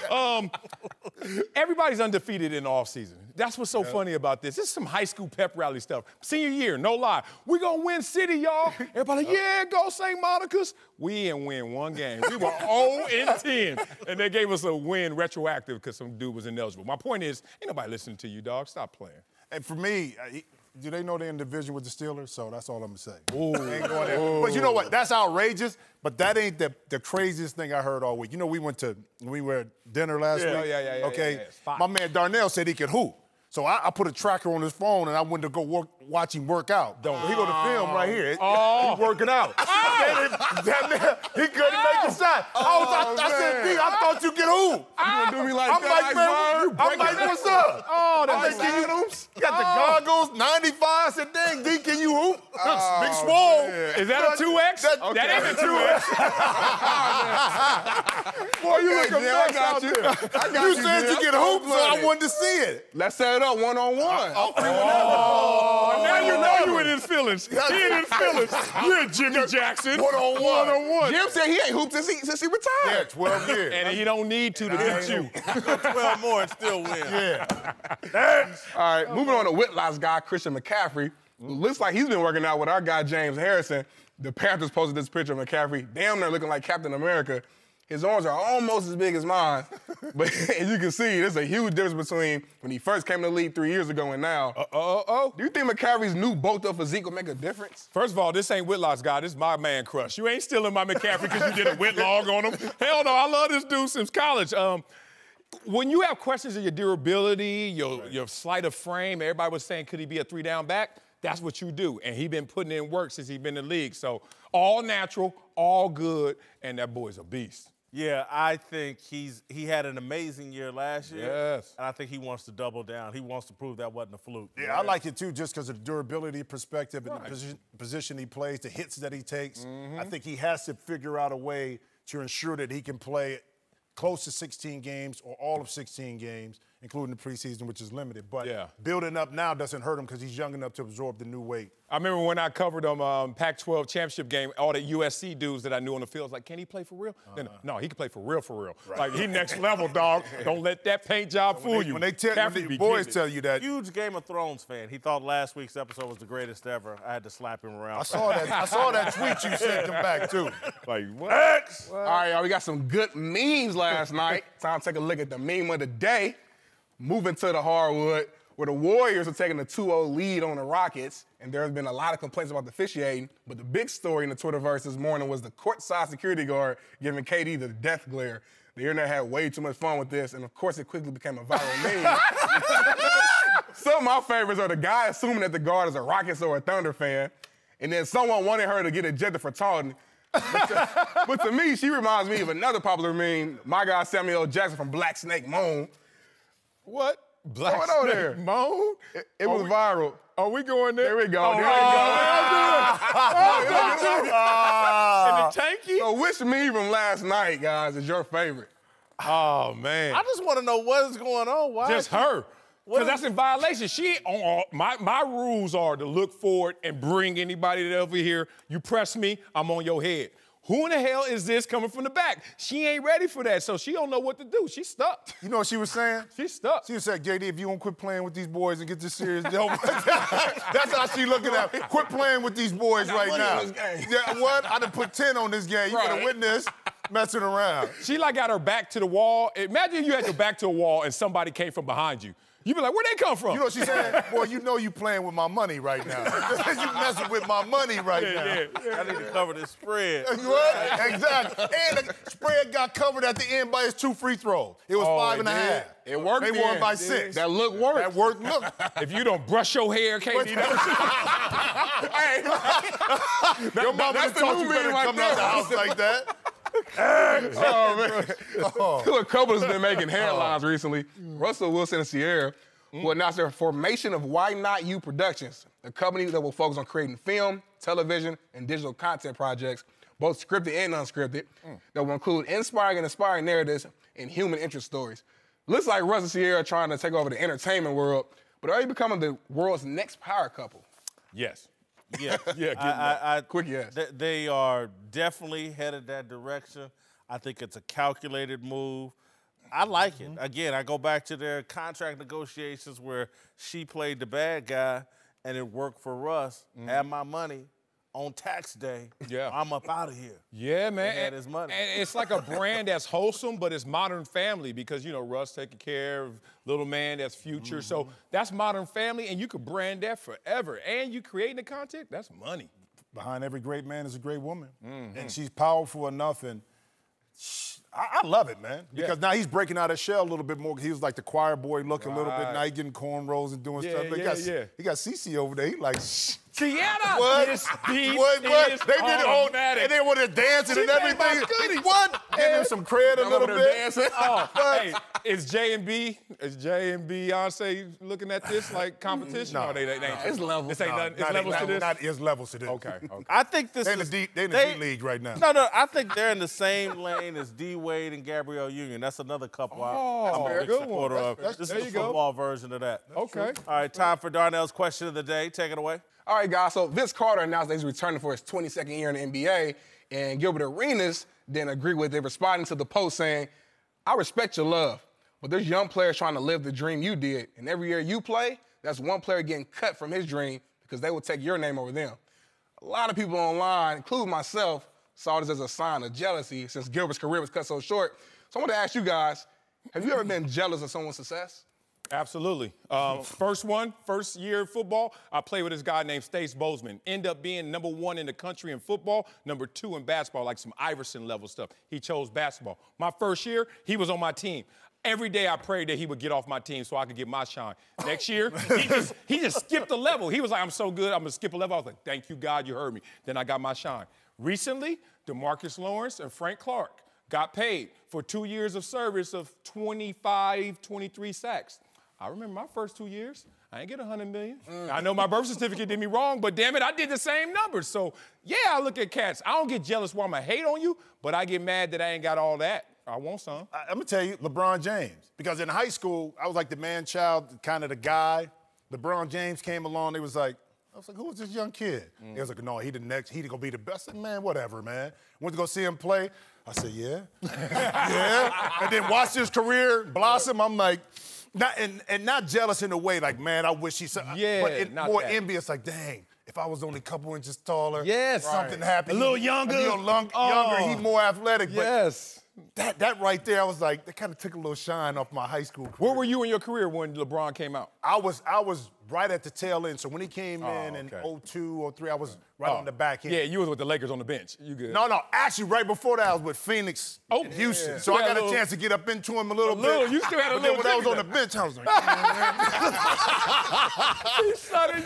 Everybody's undefeated in the offseason. That's what's so funny about this. This is some high school pep rally stuff. Senior year, no lie. We gonna win city, y'all. Everybody like, yeah, go St. Monica's. We didn't win one game. We were 0-10. And they gave us a win retroactive because some dude was ineligible. My point is, ain't nobody listening to you, dog. Stop playing. And for me, do they know they're in division with the Steelers? So that's all I'm gonna say. Ooh. They ain't going there. But you know what? That's outrageous. But that ain't the craziest thing I heard all week. You know, we were at dinner last week. Yeah. Okay. My man Darnell said he could hoop. So I put a tracker on his phone, and I went to go watch him work out. He go to film right here. He's working out. That man, he couldn't make a shot. I said, D, I thought you could hoop. You gonna do me like I'm that, I'm like, what's up? Oh, that's You got the goggles, 95. I said, dang, D, can you hoop? Big swole. Is that a 2X? That ain't a 2X. Boy, you look a mess out there. You said you get hoop, so I wanted to see it. Let's set it up one-on-one. Now you know you in his feelings. He in his feelings. You're Jimmy Jackson. One-on-one. Jim said he ain't hooped since he retired. Yeah, 12 years. And he don't need to beat you. 12 more and still win. Yeah. All right, moving on to Whitlock's guy, Christian McCaffrey. Looks like he's been working out with our guy, James Harrison. The Panthers posted this picture of McCaffrey, damn near looking like Captain America. His arms are almost as big as mine. But as you can see, there's a huge difference between when he first came to the league 3 years ago and now. Do you think McCaffrey's new bulked-up physique will make a difference? First of all, this ain't Whitlock's guy. This is my man crush. You ain't stealing my McCaffrey because you did a Whitlock on him. Hell no, I love this dude since college. When you have questions of your durability, your sleight of frame, everybody was saying, could he be a 3-down back? That's what you do. And he been putting in work since he's been in the league. So all natural, all good, and that boy's a beast. Yeah, I think he had an amazing year last year. Yes. And I think he wants to double down. He wants to prove that wasn't a fluke. Yeah, I like it too, just because of the durability perspective and the position he plays, the hits that he takes. I think he has to figure out a way to ensure that he can play close to 16 games or all of 16 games, including the preseason, which is limited. But building up now doesn't hurt him because he's young enough to absorb the new weight. I remember when I covered Pac-12 championship game, all the USC dudes that I knew on the field was like, can he play for real? No, he can play for real, for real. Right. Like, he next level, dog. Don't let that paint job fool you. When the boys tell you that. Huge Game of Thrones fan. He thought last week's episode was the greatest ever. I had to slap him around. I saw that tweet you sent him back, too. Like, what? All right, y'all, we got some good memes last night. Time to take a look at the meme of the day. Moving to the hardwood, where the Warriors are taking a 2-0 lead on the Rockets, and there's been a lot of complaints about the officiating, but the big story in the Twitterverse this morning was the courtside security guard giving KD the death glare. The internet had way too much fun with this, and of course it quickly became a viral meme. Some of my favorites are the guy assuming that the guard is a Rockets or a Thunder fan, and then someone wanted her to get ejected for taunting. But to me, she reminds me of another popular meme, my guy Samuel L. Jackson from Black Snake Moan. What? Black over Snake there. Moan? It was viral. Are we going there? There we go. Oh, there we go. And the tanky? So which meme from last night, guys, is your favorite? Oh, man. I just want to know what is going on. Why? Just her. Because that's in violation. My rules are to look forward and bring anybody over here. You press me, I'm on your head. Who in the hell is this coming from the back? She ain't ready for that, so she don't know what to do. She's stuck. You know what she was saying? She's stuck. She was saying, JD, if you don't quit playing with these boys and get this serious, that's how she looking at it. Quit playing with these boys right now. Yeah, what? I done put 10 on this game. You better witness messing around. She like got her back to the wall. Imagine you had your back to a wall and somebody came from behind you. You be like, where'd they come from? You know what she's saying? Boy, you know you playing with my money right now. You messing with my money right now. I need to cover this spread. What? Exactly. And the spread got covered at the end by his 2 free throws. It was 5.5. It worked. They won by 6. That look worked. That worked. Look. If you don't brush your hair, KD, your mama done told you better come out the house like that. Oh, man. A couple has been making headlines recently. Russell Wilson and Sierra will announce their formation of Why Not You Productions, a company that will focus on creating film, television, and digital content projects, both scripted and unscripted, that will include inspiring and inspiring narratives and human interest stories. Looks like Russ and Sierra are trying to take over the entertainment world, but are they becoming the world's next power couple? Yes. Yeah, quick yes. They are definitely headed that direction. I think it's a calculated move. I like it. Again, I go back to their contract negotiations where she played the bad guy and it worked for Russ. Had my money on tax day. Yeah. I'm up out of here. Yeah, man. He had his money. And it's like a brand that's wholesome, but it's Modern Family because, you know, Russ taking care of little man that's Future. So that's Modern Family, and you could brand that forever. And you creating the content, that's money. Behind every great man is a great woman. And she's powerful enough and I love it, man. Because now he's breaking out of his shell a little bit more. He was like the choir boy looking a little bit. Now he's getting cornrows and doing stuff. He got CeCe over there. He like, Sienna! What? This beat What? is They did the whole, and they were dancing and everything. What? Giving him some credit a little bit. Dancing. Oh, hey, is J&B Beyonce looking at this like competition? No, they it's levels. This ain't nothing. It's levels to this? It's levels to this. Okay. I think this They're in the D League right now. No, I think they're in the same lane as D. Wade and Gabrielle Union. That's another couple I'm a big supporter of. This is the football version of that. Okay. All right, time for Darnell's question of the day. Take it away. All right, guys, so Vince Carter announced that he's returning for his 22nd year in the NBA, and Gilbert Arenas didn't agree with it, responding to the post saying, I respect your love, but there's young players trying to live the dream you did, and every year you play, that's one player getting cut from his dream because they will take your name over them. A lot of people online, including myself, saw this as a sign of jealousy since Gilbert's career was cut so short. So I want to ask you guys, have you ever been jealous of someone's success? Absolutely. First year of football, I played with this guy named Stace Bozeman. Ended up being #1 in the country in football, #2 in basketball, like some Iverson level stuff. He chose basketball. My first year, he was on my team. Every day I prayed that he would get off my team so I could get my shine. Next year, he just skipped a level. He was like, I'm so good, I'm gonna skip a level. I was like, thank you, God, you heard me. Then I got my shine. Recently, DeMarcus Lawrence and Frank Clark got paid for 2 years of service of 25, 23 sacks. I remember my first 2 years. I ain't get $100 million. I know my birth certificate did me wrong, but damn it, I did the same numbers. So yeah, I look at cats. I don't get jealous while I'm going to hate on you, but I get mad that I ain't got all that. I want some. I'm going to tell you, LeBron James. Because in high school, I was like the man-child, kind of the guy. LeBron James came along. I was like, who was this young kid? They was like, no, he the next. He going to be the best. I said, man, whatever, man. Went to go see him play. I said, yeah. Yeah. And then watched his career blossom. I'm like, not jealous in a way like, man, I wish he said. Yeah, but more envious, like, dang, if I was only a couple inches taller, yes, something happened. A little younger. Younger, he's more athletic. Yes. But that right there, I was like, that kind of took a little shine off my high school career. Where were you in your career when LeBron came out? I was right at the tail end. So when he came in 02, 03, I was right on the back end. Yeah, you was with the Lakers on the bench. You good? No. Actually, right before that, I was with Phoenix and Houston. So I got a chance to get up into him a little bit. You still had a but little. Then when I was on the bench, I was like, you.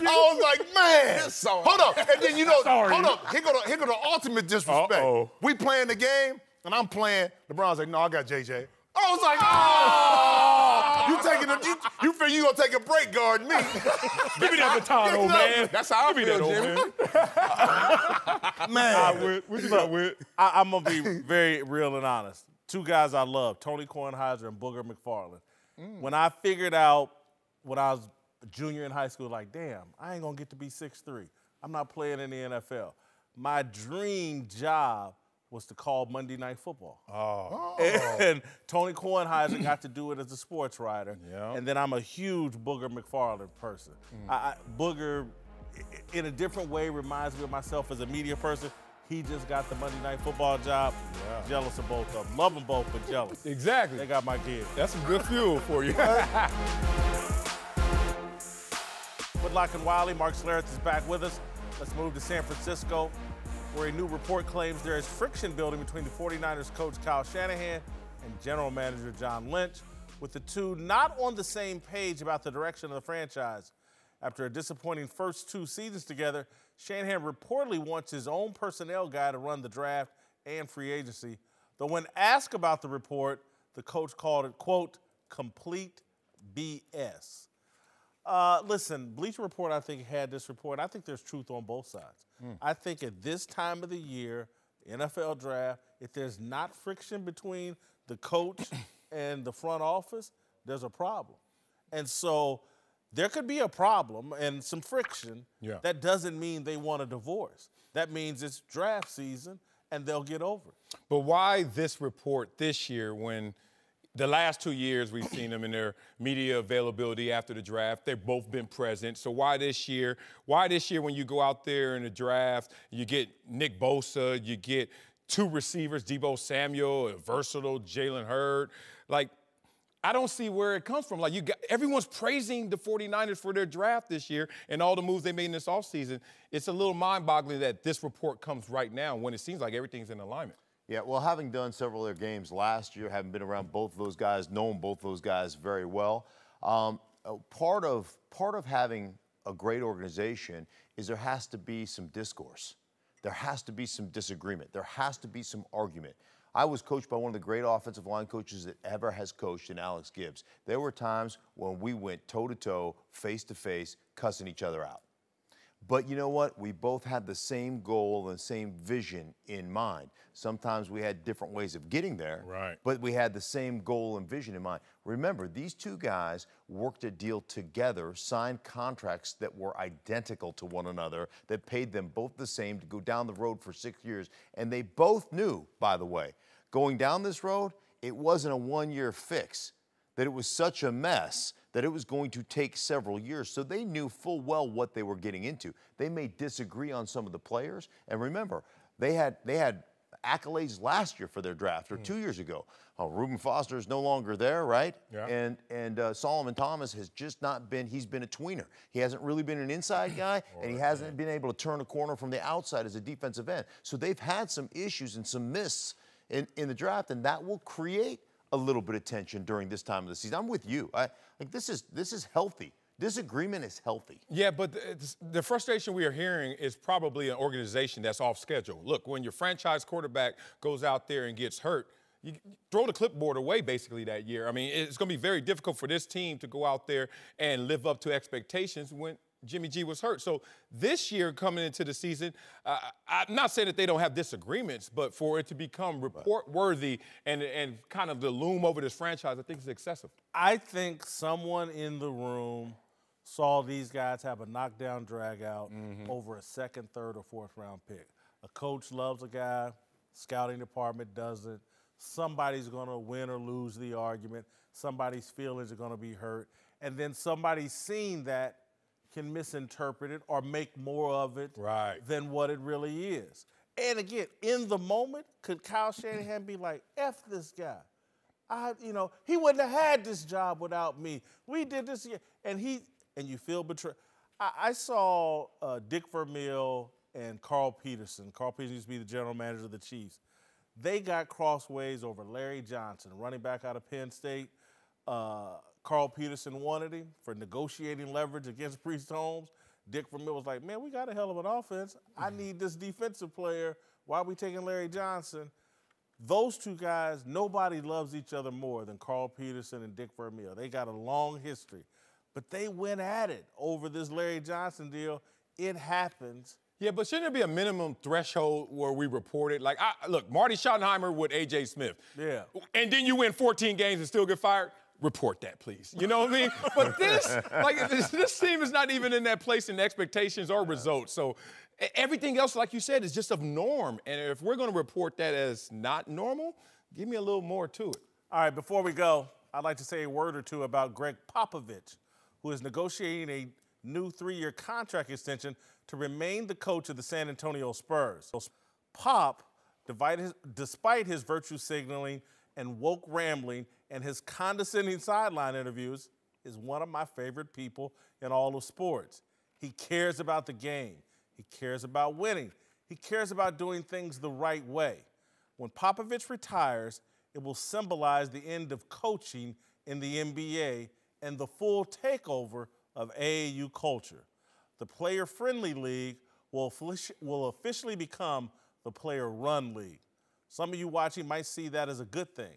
I was like, man. Hold up. And then, hold up. Here go the ultimate disrespect. We playing the game, and I'm playing. LeBron's like, no, I got JJ. I was like, you figure you gonna take a break guarding me. Give me that baton, old man. That's how I feel, Jimmy. Man. What you got with? I'm gonna be very real and honest. Two guys I love, Tony Kornheiser and Booger McFarland. When I figured out when I was a junior in high school, like, damn, I ain't gonna get to be 6'3". I'm not playing in the NFL. My dream job was to call Monday Night Football. And Tony Kornheiser got to do it as a sports writer. And then I'm a huge Booger McFarland person. Booger, in a different way, reminds me of myself as a media person. He just got the Monday Night Football job. Jealous of both of them. Love them both, but jealous. Exactly. They got my kid. That's some good fuel for you. Whitlock and Wiley, Mark Schlereth is back with us. Let's move to San Francisco, where a new report claims there is friction building between the 49ers coach Kyle Shanahan and general manager John Lynch, with the two not on the same page about the direction of the franchise. After a disappointing first 2 seasons together, Shanahan reportedly wants his own personnel guy to run the draft and free agency. Though when asked about the report, the coach called it, quote, complete BS. Listen, Bleacher Report, I think, had this report. I think there's truth on both sides. I think at this time of the year, NFL draft, if there's not friction between the coach and the front office, there's a problem. And so there could be a problem and some friction. That doesn't mean they want a divorce. That means it's draft season, and they'll get over it. But why this report this year when the last 2 years we've seen them in their media availability after the draft? They've both been present. So why this year? Why this year when you go out there in the draft, you get Nick Bosa, you get 2 receivers, Deebo Samuel, a versatile Jalen Hurd. Like, I don't see where it comes from. Like, everyone's praising the 49ers for their draft this year and all the moves they made in this offseason. It's a little mind-boggling that this report comes right now when it seems like everything's in alignment. Yeah, well, having done several of their games last year, having been around both of those guys, known both those guys very well, part of having a great organization is there has to be some discourse. There has to be some disagreement. There has to be some argument. I was coached by one of the great offensive line coaches that ever has coached in Alex Gibbs. There were times when we went toe-to-toe, face-to-face, cussing each other out. But you know what? We both had the same goal and the same vision in mind. Sometimes we had different ways of getting there, right, but we had the same goal and vision in mind. Remember, these two guys worked a deal together, signed contracts that were identical to one another, that paid them both the same to go down the road for 6 years. And they both knew, by the way, going down this road, it wasn't a one-year fix, that it was such a mess that it was going to take several years. So they knew full well what they were getting into. They may disagree on some of the players. And remember, they had accolades last year for their draft, or 2 years ago. Reuben Foster is no longer there, right? Yeah. And Solomon Thomas has just not been, he's been a tweener. He hasn't really been an inside guy, and he hasn't been able to turn a corner from the outside as a defensive end. So they've had some issues and some misses in the draft, and that will create a little bit of tension during this time of the season. I'm with you. This is healthy. Disagreement is healthy. Yeah, but the frustration we are hearing is probably an organization that's off schedule. Look, when your franchise quarterback goes out there and gets hurt, you throw the clipboard away basically that year. I mean, it's going to be very difficult for this team to go out there and live up to expectations when Jimmy G was hurt. So this year coming into the season, I'm not saying that they don't have disagreements, but for it to become report-worthy and kind of the loom over this franchise, I think it's excessive. I think someone in the room saw these guys have a knockdown drag-out over a second, third, or fourth-round pick. A coach loves a guy, scouting department doesn't. Somebody's going to win or lose the argument. Somebody's feelings are going to be hurt. And then somebody's seen that can misinterpret it or make more of it than what it really is. And again, in the moment, could Kyle Shanahan be like, F this guy? He wouldn't have had this job without me. We did this, and you feel betrayed. I saw Dick Vermeil and Carl Peterson. Carl Peterson used to be the general manager of the Chiefs. They got crossways over Larry Johnson, running back out of Penn State. Carl Peterson wanted him for negotiating leverage against Priest Holmes. Dick Vermeil was like, man, we got a hell of an offense. I need this defensive player. Why are we taking Larry Johnson? Those two guys, nobody loves each other more than Carl Peterson and Dick Vermeil. They got a long history. But they went at it over this Larry Johnson deal. It happens. Yeah, but shouldn't there be a minimum threshold where we report it? Like, look, Marty Schottenheimer with A.J. Smith. Yeah. And then you win 14 games and still get fired? Report that, please. You know what I mean? But this team is not even in that place in expectations or results. So everything else, like you said, is just of norm. And if we're going to report that as not normal, give me a little more to it. All right, before we go, I'd like to say a word or two about Greg Popovich, who is negotiating a new 3-year contract extension to remain the coach of the San Antonio Spurs. Pop, despite his virtue signaling and woke rambling and his condescending sideline interviews, is one of my favorite people in all of sports. He cares about the game. He cares about winning. He cares about doing things the right way. When Popovich retires, it will symbolize the end of coaching in the NBA and the full takeover of AAU culture. The player-friendly league will officially become the player-run league. Some of you watching might see that as a good thing.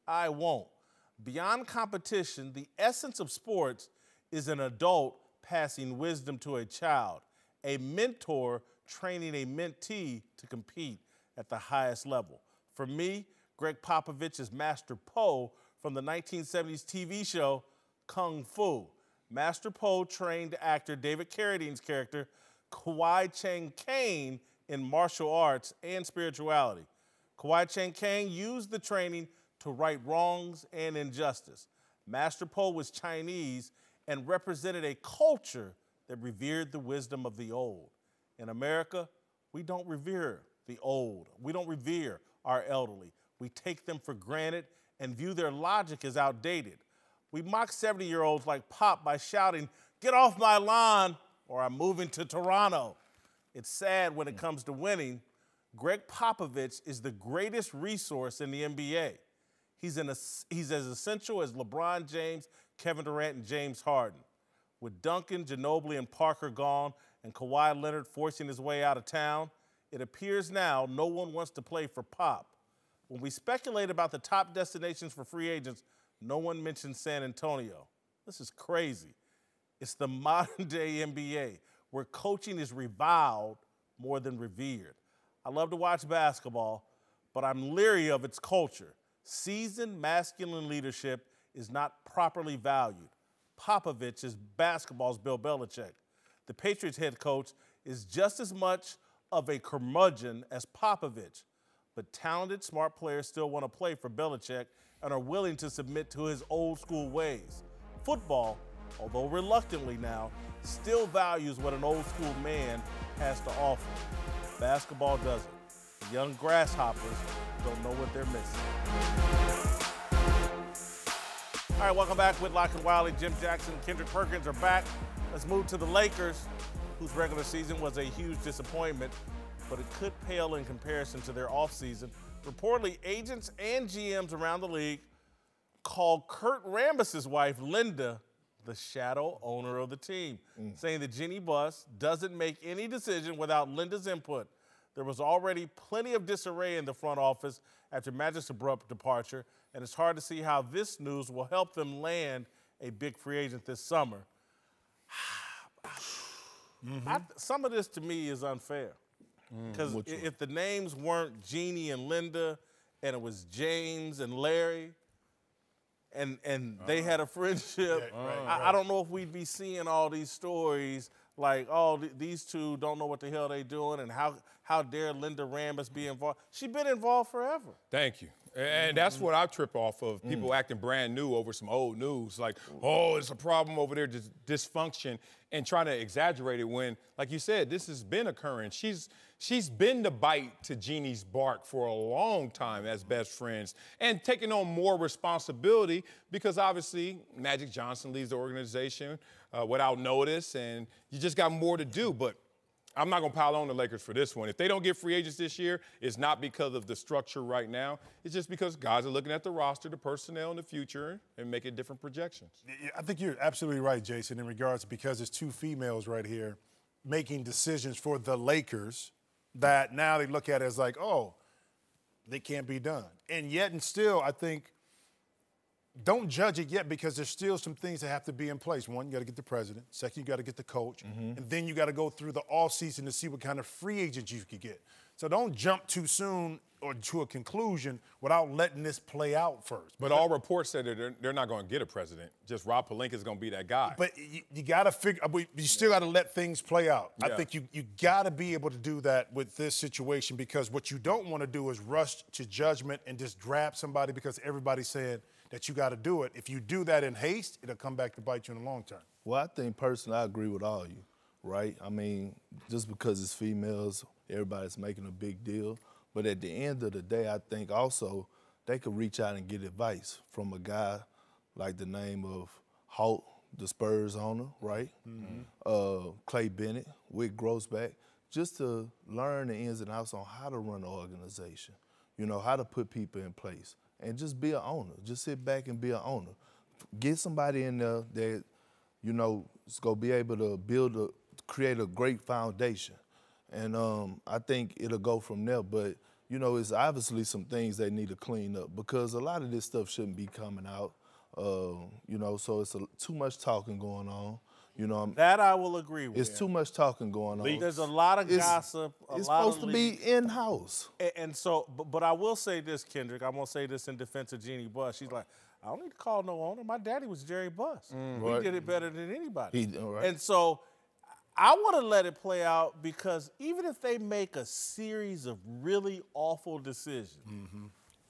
I won't. Beyond competition, the essence of sports is an adult passing wisdom to a child, a mentor training a mentee to compete at the highest level. For me, Greg Popovich is Master Po from the 1970s TV show Kung Fu. Master Po trained actor David Carradine's character, Kwai Chang Caine, in martial arts and spirituality. Kwai Chang Caine used the training to right wrongs and injustice. Master Po was Chinese and represented a culture that revered the wisdom of the old. In America, we don't revere the old. We don't revere our elderly. We take them for granted and view their logic as outdated. We mock 70-year-olds like Pop by shouting, "Get off my lawn," or "I'm moving to Toronto." It's sad when it comes to winning. Greg Popovich is the greatest resource in the NBA. He's as essential as LeBron James, Kevin Durant, and James Harden. With Duncan, Ginobili, and Parker gone, and Kawhi Leonard forcing his way out of town, it appears now no one wants to play for Pop. When we speculate about the top destinations for free agents, no one mentions San Antonio. This is crazy. It's the modern-day NBA, where coaching is reviled more than revered. I love to watch basketball, but I'm leery of its culture. Seasoned masculine leadership is not properly valued. Popovich is basketball's Bill Belichick. The Patriots head coach is just as much of a curmudgeon as Popovich, but talented, smart players still want to play for Belichick and are willing to submit to his old-school ways. Football, although reluctantly now, still values what an old-school man has to offer. Basketball doesn't. The young grasshoppers don't know what they're missing. All right, welcome back. Whitlock and Wiley, Jim Jackson, Kendrick Perkins are back. Let's move to the Lakers, whose regular season was a huge disappointment, but it could pale in comparison to their offseason. Reportedly, agents and GMs around the league called Kurt Rambis's wife, Linda, the shadow owner of the team, saying that Jeannie Buss doesn't make any decision without Linda's input. There was already plenty of disarray in the front office after Magic's abrupt departure, and it's hard to see how this news will help them land a big free agent this summer. Some of this, to me, is unfair. Because if the names weren't Jeannie and Linda, and it was James and Larry, and they had a friendship, I don't know if we'd be seeing all these stories like, oh, these two don't know what the hell they doing, and how dare Linda Rambis be involved? She's been involved forever. Thank you. And that's what I trip off of, people acting brand new over some old news. Like, oh, it's a problem over there, dysfunction, and trying to exaggerate it when, like you said, this has been occurring. She's been the bite to Jeannie's bark for a long time as best friends and taking on more responsibility because obviously Magic Johnson leaves the organization without notice, and you just got more to do. But I'm not going to pile on the Lakers for this one. If they don't get free agents this year, it's not because of the structure right now. It's just because guys are looking at the roster, the personnel in the future, and making different projections. I think you're absolutely right, Jason, in regards because it's two females right here making decisions for the Lakers that now they look at it as like, oh, they can't be done. And yet and still, I think, don't judge it yet because there's still some things that have to be in place. One, you got to get the president. Second, you got to get the coach. And then you got to go through the offseason to see what kind of free agents you could get. So don't jump too soon or to a conclusion without letting this play out first. But all reports say that they're not going to get a president. Just Rob Pelinka is going to be that guy. But you got to figure – you still got to let things play out. Yeah. I think you got to be able to do that with this situation because what you don't want to do is rush to judgment and just grab somebody because everybody's saying – that you got to do it. If you do that in haste, it'll come back to bite you in the long term. Well, I think personally I agree with all you, right? I mean, just because it's females, everybody's making a big deal. But at the end of the day, I think also they could reach out and get advice from a guy like the name of Holt, the Spurs owner, right? Clay Bennett, Wick Grossback, just to learn the ins and outs on how to run an organization, you know, how to put people in place. And just be an owner. Just sit back and be an owner. Get somebody in there that, you know, is going to be able to create a great foundation. And I think it'll go from there. But, you know, it's obviously some things they need to clean up because a lot of this stuff shouldn't be coming out. You know, so it's too much talking going on. You know, that I will agree with. It's too much talking going on. There's a lot of gossip. It's supposed to be in-house. And so, but I will say this, Kendrick. I'm going to say this in defense of Jeannie Buss. She's like, I don't need to call no owner. My daddy was Jerry Buss. He did it better than anybody. And so I want to let it play out because even if they make a series of really awful decisions,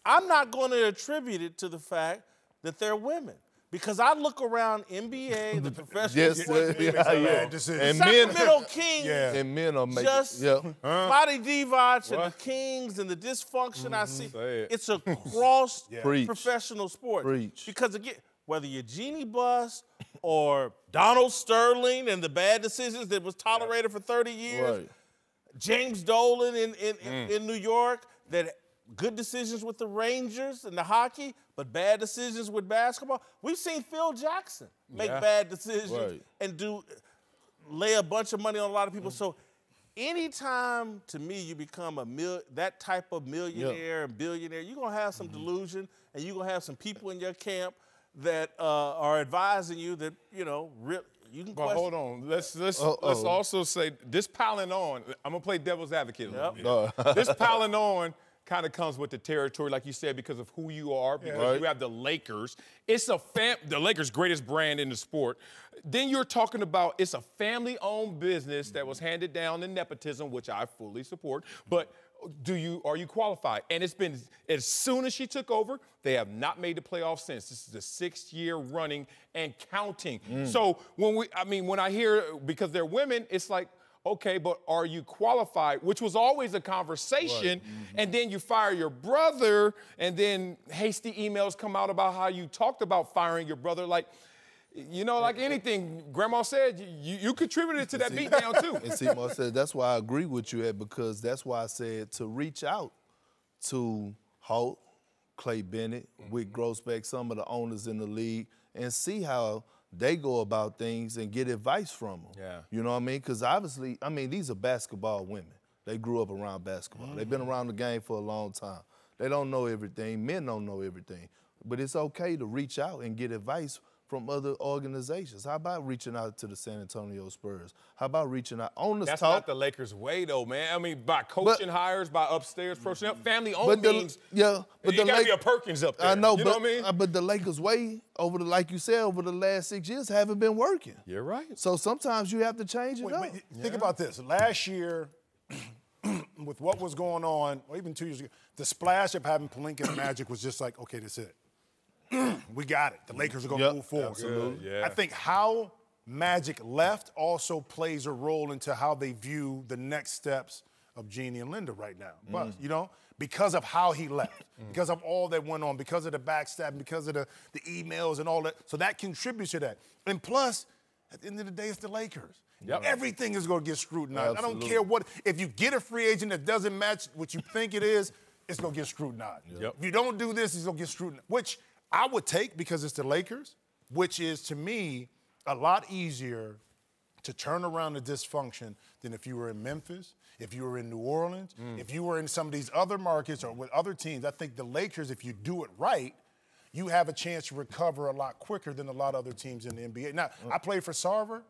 I'm not going to attribute it to the fact that they're women. Because I look around NBA, the professional sports and Sacramento Kings, and men are making just body Divac and the Kings and the dysfunction I see. It's a cross professional sport. Because again, whether you're Jeannie Buss or Donald Sterling and the bad decisions that was tolerated for 30 years, James Dolan in New York that good decisions with the Rangers and the hockey, but bad decisions with basketball. We've seen Phil Jackson make bad decisions and lay a bunch of money on a lot of people. So anytime, to me, you become that type of millionaire and billionaire, you're going to have some delusion, and you're going to have some people in your camp that are advising you that, you know, you can question. Hold on. Let's also say this piling on. I'm going to play devil's advocate a little bit. This piling on kind of comes with the territory, like you said, because of who you are, because you have the Lakers. It's the Lakers' greatest brand in the sport. Then you're talking about it's a family-owned business that was handed down in nepotism, which I fully support. But are you qualified? And it's been, as soon as she took over, they have not made the playoffs since. This is the 6th year running and counting. So when I hear, because they're women, it's like, okay, but are you qualified? Which was always a conversation. And then you fire your brother, and then hasty emails come out about how you talked about firing your brother. Like, you know, like anything, Grandma said, you contributed to that beatdown too. And see, Marcel, that's why I agree with you, Ed, because that's why I said to reach out to Holt, Clay Bennett, Wick Grossbeck, some of the owners in the league, and see how they go about things and get advice from them. Yeah. You know what I mean? Because obviously, I mean, these are basketball women. They grew up around basketball. They've been around the game for a long time. They don't know everything. Men don't know everything. But it's okay to reach out and get advice from other organizations. How about reaching out to the San Antonio Spurs? How about reaching out? Owners That's talk. not the Lakers' way, though, man. I mean, by coaching hires, by upstairs personnel, family-owned means but you got to be a Perkins up there. I know, you know what I mean? But the Lakers' way, like you said, over the last 6 years, haven't been working. You're right. So sometimes you have to change it up. Think about this. Last year, with what was going on, or even 2 years ago, the splash of having Pelinka and Magic was just like, okay, that's it. We got it. The Lakers are going to move forward. Absolutely. Yeah. I think how Magic left also plays a role into how they view the next steps of Jeannie and Linda right now. But, you know, because of how he left, because of all that went on, because of the backstab, because of the emails and all that. So that contributes to that. And plus, at the end of the day, it's the Lakers. Everything is going to get scrutinized. Absolutely. I don't care what. If you get a free agent that doesn't match what you think it is, it's going to get scrutinized. If you don't do this, it's going to get scrutinized, which I would take because it's the Lakers, which is, to me, a lot easier to turn around the dysfunction than if you were in Memphis, if you were in New Orleans, if you were in some of these other markets or with other teams. I think the Lakers, if you do it right, you have a chance to recover a lot quicker than a lot of other teams in the NBA. Now, I played for Sarver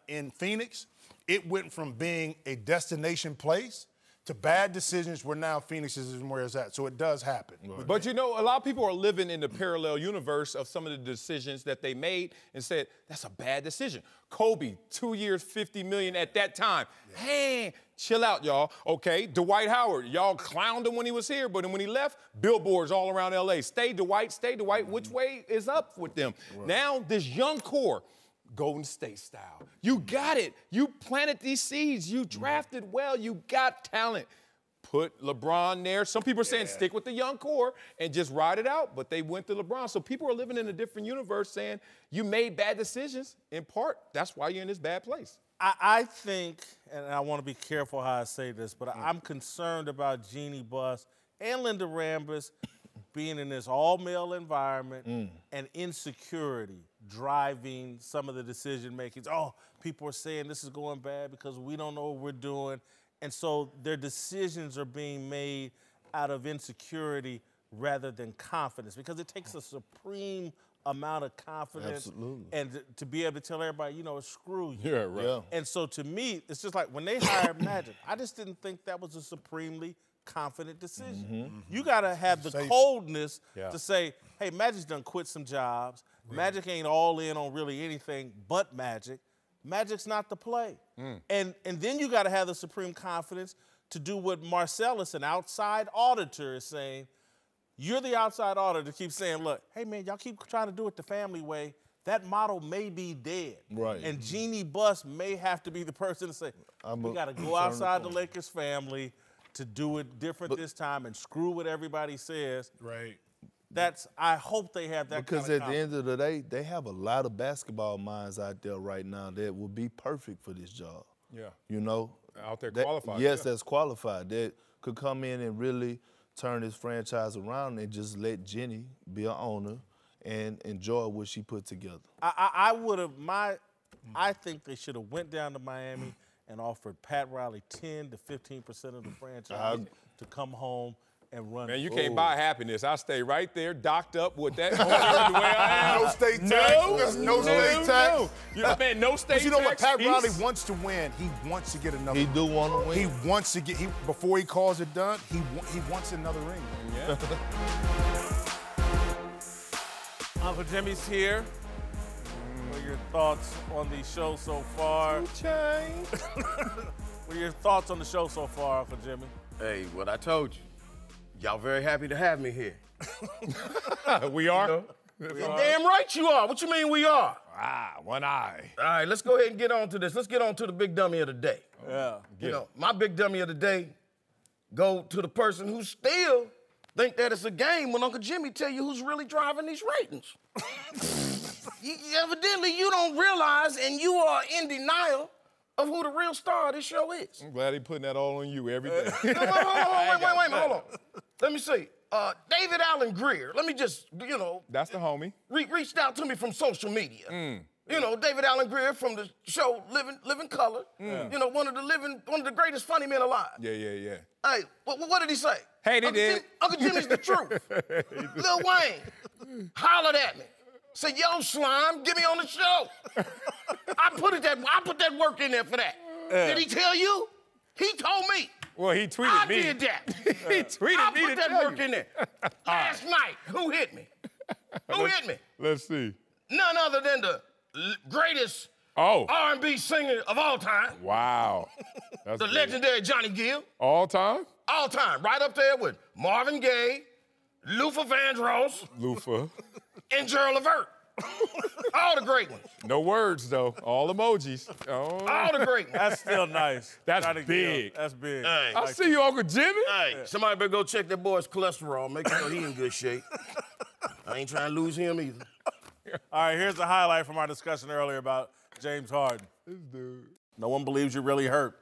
in Phoenix. It went from being a destination place to bad decisions where now Phoenix is where it's at. So it does happen. But you know, a lot of people are living in the parallel universe of some of the decisions that they made and said, that's a bad decision. Kobe, 2 years, $50 million at that time. Hey, chill out, y'all. Okay, Dwight Howard, y'all clowned him when he was here, but when he left, billboards all around LA. Stay Dwight, stay Dwight. Which way is up with them? Now, this young core, Golden State style. You got it. You planted these seeds. You drafted well. You got talent. Put LeBron there. Some people are saying stick with the young core and just ride it out, but they went to LeBron. So people are living in a different universe saying you made bad decisions. In part, that's why you're in this bad place. I think, and I want to be careful how I say this, but I'm concerned about Jeannie Buss and Linda Rambis being in this all-male environment and insecurity driving some of the decision-makings. Oh, people are saying this is going bad because we don't know what we're doing. And so their decisions are being made out of insecurity rather than confidence, because it takes a supreme amount of confidence and to be able to tell everybody, you know, screw you. Yeah, right. Yeah. And so to me, it's just like when they hired Magic, I just didn't think that was a supremely confident decision. You got to have the coldness to say, hey, Magic's done quit some jobs. Magic ain't all in on really anything but Magic. Magic's not the play. And then you got to have the supreme confidence to do what Marcellus, an outside auditor, is saying. You're the outside auditor to keep saying, look, hey, man, y'all keep trying to do it the family way. That model may be dead. Right. And Jeannie Buss may have to be the person to say, we got to go outside the Lakers family to do it different this time and screw what everybody says. Right. I hope they have that because kind of at the end of the day, they have a lot of basketball minds out there right now that will be perfect for this job. Yeah. You know? out there qualified. Yes, that's qualified. That could come in and really turn this franchise around and just let Jenny be an owner and enjoy what she put together. I think they should have went down to Miami and offered Pat Riley 10 to 15% of the franchise to come home and run. Man, you can't buy happiness. I stay right there, docked up with that the way I am. No state tax. No state tax. Man, no state tax. But you know what? Pat Riley wants to win. He wants to get another He ring. do want to win. He wants to get, before he calls it done, he wants another ring. Yeah. Uncle Jimmy's here. What are your thoughts on the show so far? What are your thoughts on the show so far, Uncle Jimmy? Hey, what I told you. Y'all very happy to have me here. We are? You know? Damn right you are. What you mean we are? One eye. All right, let's go ahead and get on to this. Let's get on to the big dummy of the day. Yeah. You know, my big dummy of the day go to the person who still think that it's a game when Uncle Jimmy tell you who's really driving these ratings. Evidently, you don't realize and you are in denial of who the real star of this show is. I'm glad he putting that all on you every day. Wait a minute, hold on. Let me see. David Allen Greer, let me just, That's the homie. Reached out to me from social media. You know, David Allen Greer from the show Living Color. You know, one of the greatest funny men alive. Yeah. Hey, what did he say? Hey, they did. Uncle Jimmy's the truth. Lil Wayne hollered at me. Said, yo, Slime, get me on the show. I put that work in there for that. Did he tell you? He told me. Well, he tweeted me. I did that. He tweeted me I to put that tell work you. in there. Last night, who hit me? Who hit me? Let's see. None other than the greatest R&B singer of all time. Wow. That's the big. legendary Johnny Gill. All time? All time. Right up there with Marvin Gaye, Luther Vandross, and Gerald Levert. All the great ones. No words, though. All emojis. Oh. All the great ones. That's still nice. That's big. That's big. Hey. I see you, Uncle Jimmy. Hey, somebody better go check that boy's cholesterol. Make sure he in good shape. I ain't trying to lose him either. All right, here's a highlight from our discussion earlier about James Harden. This dude. No one believes you're really hurt.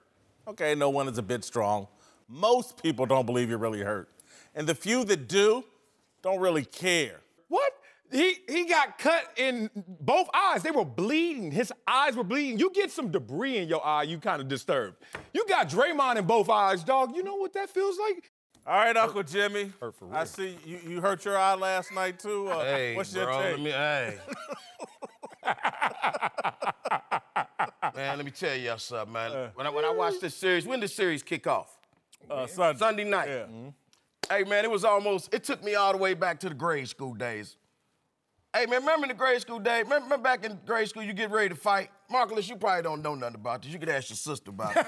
Okay, no one is a bit strong. Most people don't believe you're really hurt. And the few that do don't really care. What? He got cut in both eyes. They were bleeding. His eyes were bleeding. You get some debris in your eye, you kind of disturbed. You got Draymond in both eyes, dog. You know what that feels like? All right, Uncle Jimmy. Hurt for real. I see you hurt your eye last night, too. Hey, what's your bro, take? Man, let me tell y'all something, man. When I watched this series, when did the series kick off? Sunday night. Yeah. Hey, man, it took me all the way back to the grade school days. Hey, man, remember in the grade school days? Remember back in grade school, you get ready to fight? Marcellus, you probably don't know nothing about this. You could ask your sister about it.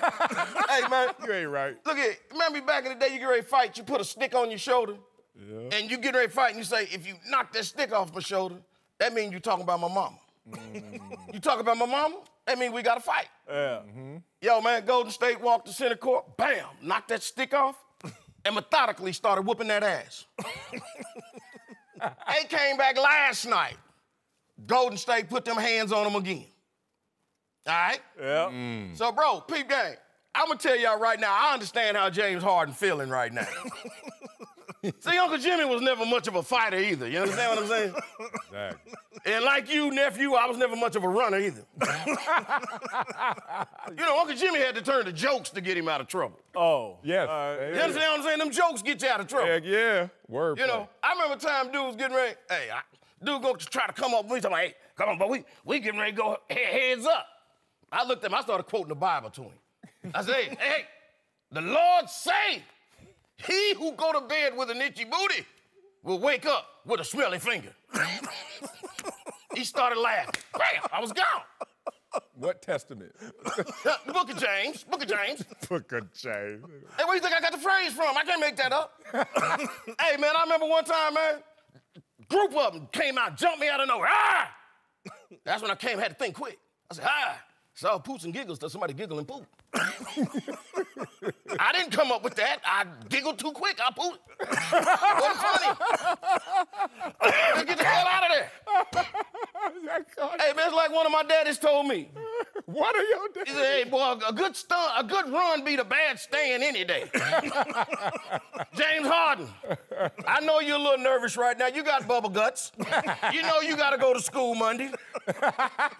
Hey, man. You ain't right. Look at it. Remember back in the day, you get ready to fight, you put a stick on your shoulder, and you get ready to fight, and you say, if you knock that stick off my shoulder, that means you talking about my mama. You talking about my mama? That means we got to fight. Yeah. Yo, man, Golden State walked to center court, bam, knocked that stick off, and methodically started whooping that ass. They came back last night. Golden State put them hands on them again. All right? Yeah. So, bro, peep game. I'm going to tell y'all right now, I understand how James Harden feeling right now. See, Uncle Jimmy was never much of a fighter either. You understand what I'm saying? Exactly. And like you, nephew, I was never much of a runner either. You know, Uncle Jimmy had to turn to jokes to get him out of trouble. Oh. Yes. You understand what I'm saying? Them jokes get you out of trouble. Heck yeah. Word. You know, I remember a time dude was getting ready. Hey, dude go to try to come up with me. Talking about, hey, come on, but we getting ready to go heads up. I looked at him. I started quoting the Bible to him. I said, hey, the Lord say, he who go to bed with an itchy booty will wake up with a smelly finger. He started laughing. Bam, I was gone. What testament? The Book of James. Book of James. Book of James. Hey, where you think I got the phrase from? I can't make that up. Hey, man, I remember one time, man, group of them came out, jumped me out of nowhere. Ah! That's when I had to think quick. I said, saw poops and giggles till somebody giggle and poop. I didn't come up with that. I giggled too quick. I pooped. Wasn't funny. Let's get the hell out of there. Hey, man, it's like one of my daddies told me. What are your days? He said, hey, boy, a good run beat a bad stand any day. James Harden, I know you're a little nervous right now. You got bubble guts. You know you got to go to school Monday.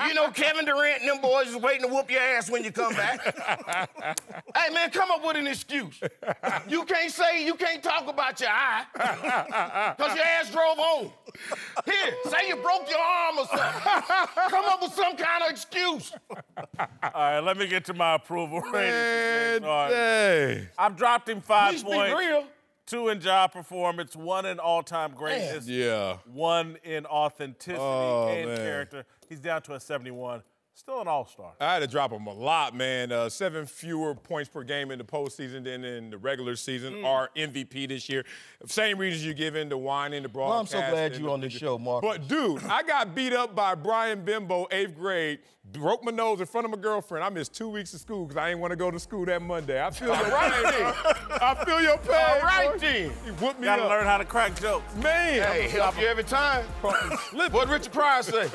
You know Kevin Durant and them boys is waiting to whoop your ass when you come back. Hey, man, come up with an excuse. You can't talk about your eye because your ass drove home. Here, say you broke your arm or something. Come up with some kind of excuse. All right, let me get to my approval rating. Hey. I've dropped him 5 Please points. be real. 2 in job performance, 1 in all-time greatness. Yeah. 1 in authenticity and man. character. He's down to a 71. Still an all-star. I had to drop him a lot, man. 7 fewer points per game in the postseason than in the regular season. Our MVP this year. Same reasons you give in the whining, the broadcast. Well, I'm so glad you're on the show, Mark. But, dude, I got beat up by Brian Bimbo, 8th grade, broke my nose in front of my girlfriend. I missed 2 weeks of school because I didn't want to go to school that Monday. I feel your right, I feel your pain. All right, boy. then. He whooped me Gotta up. learn how to crack jokes. Man. Hey, help you every time. What Richard Pryor say?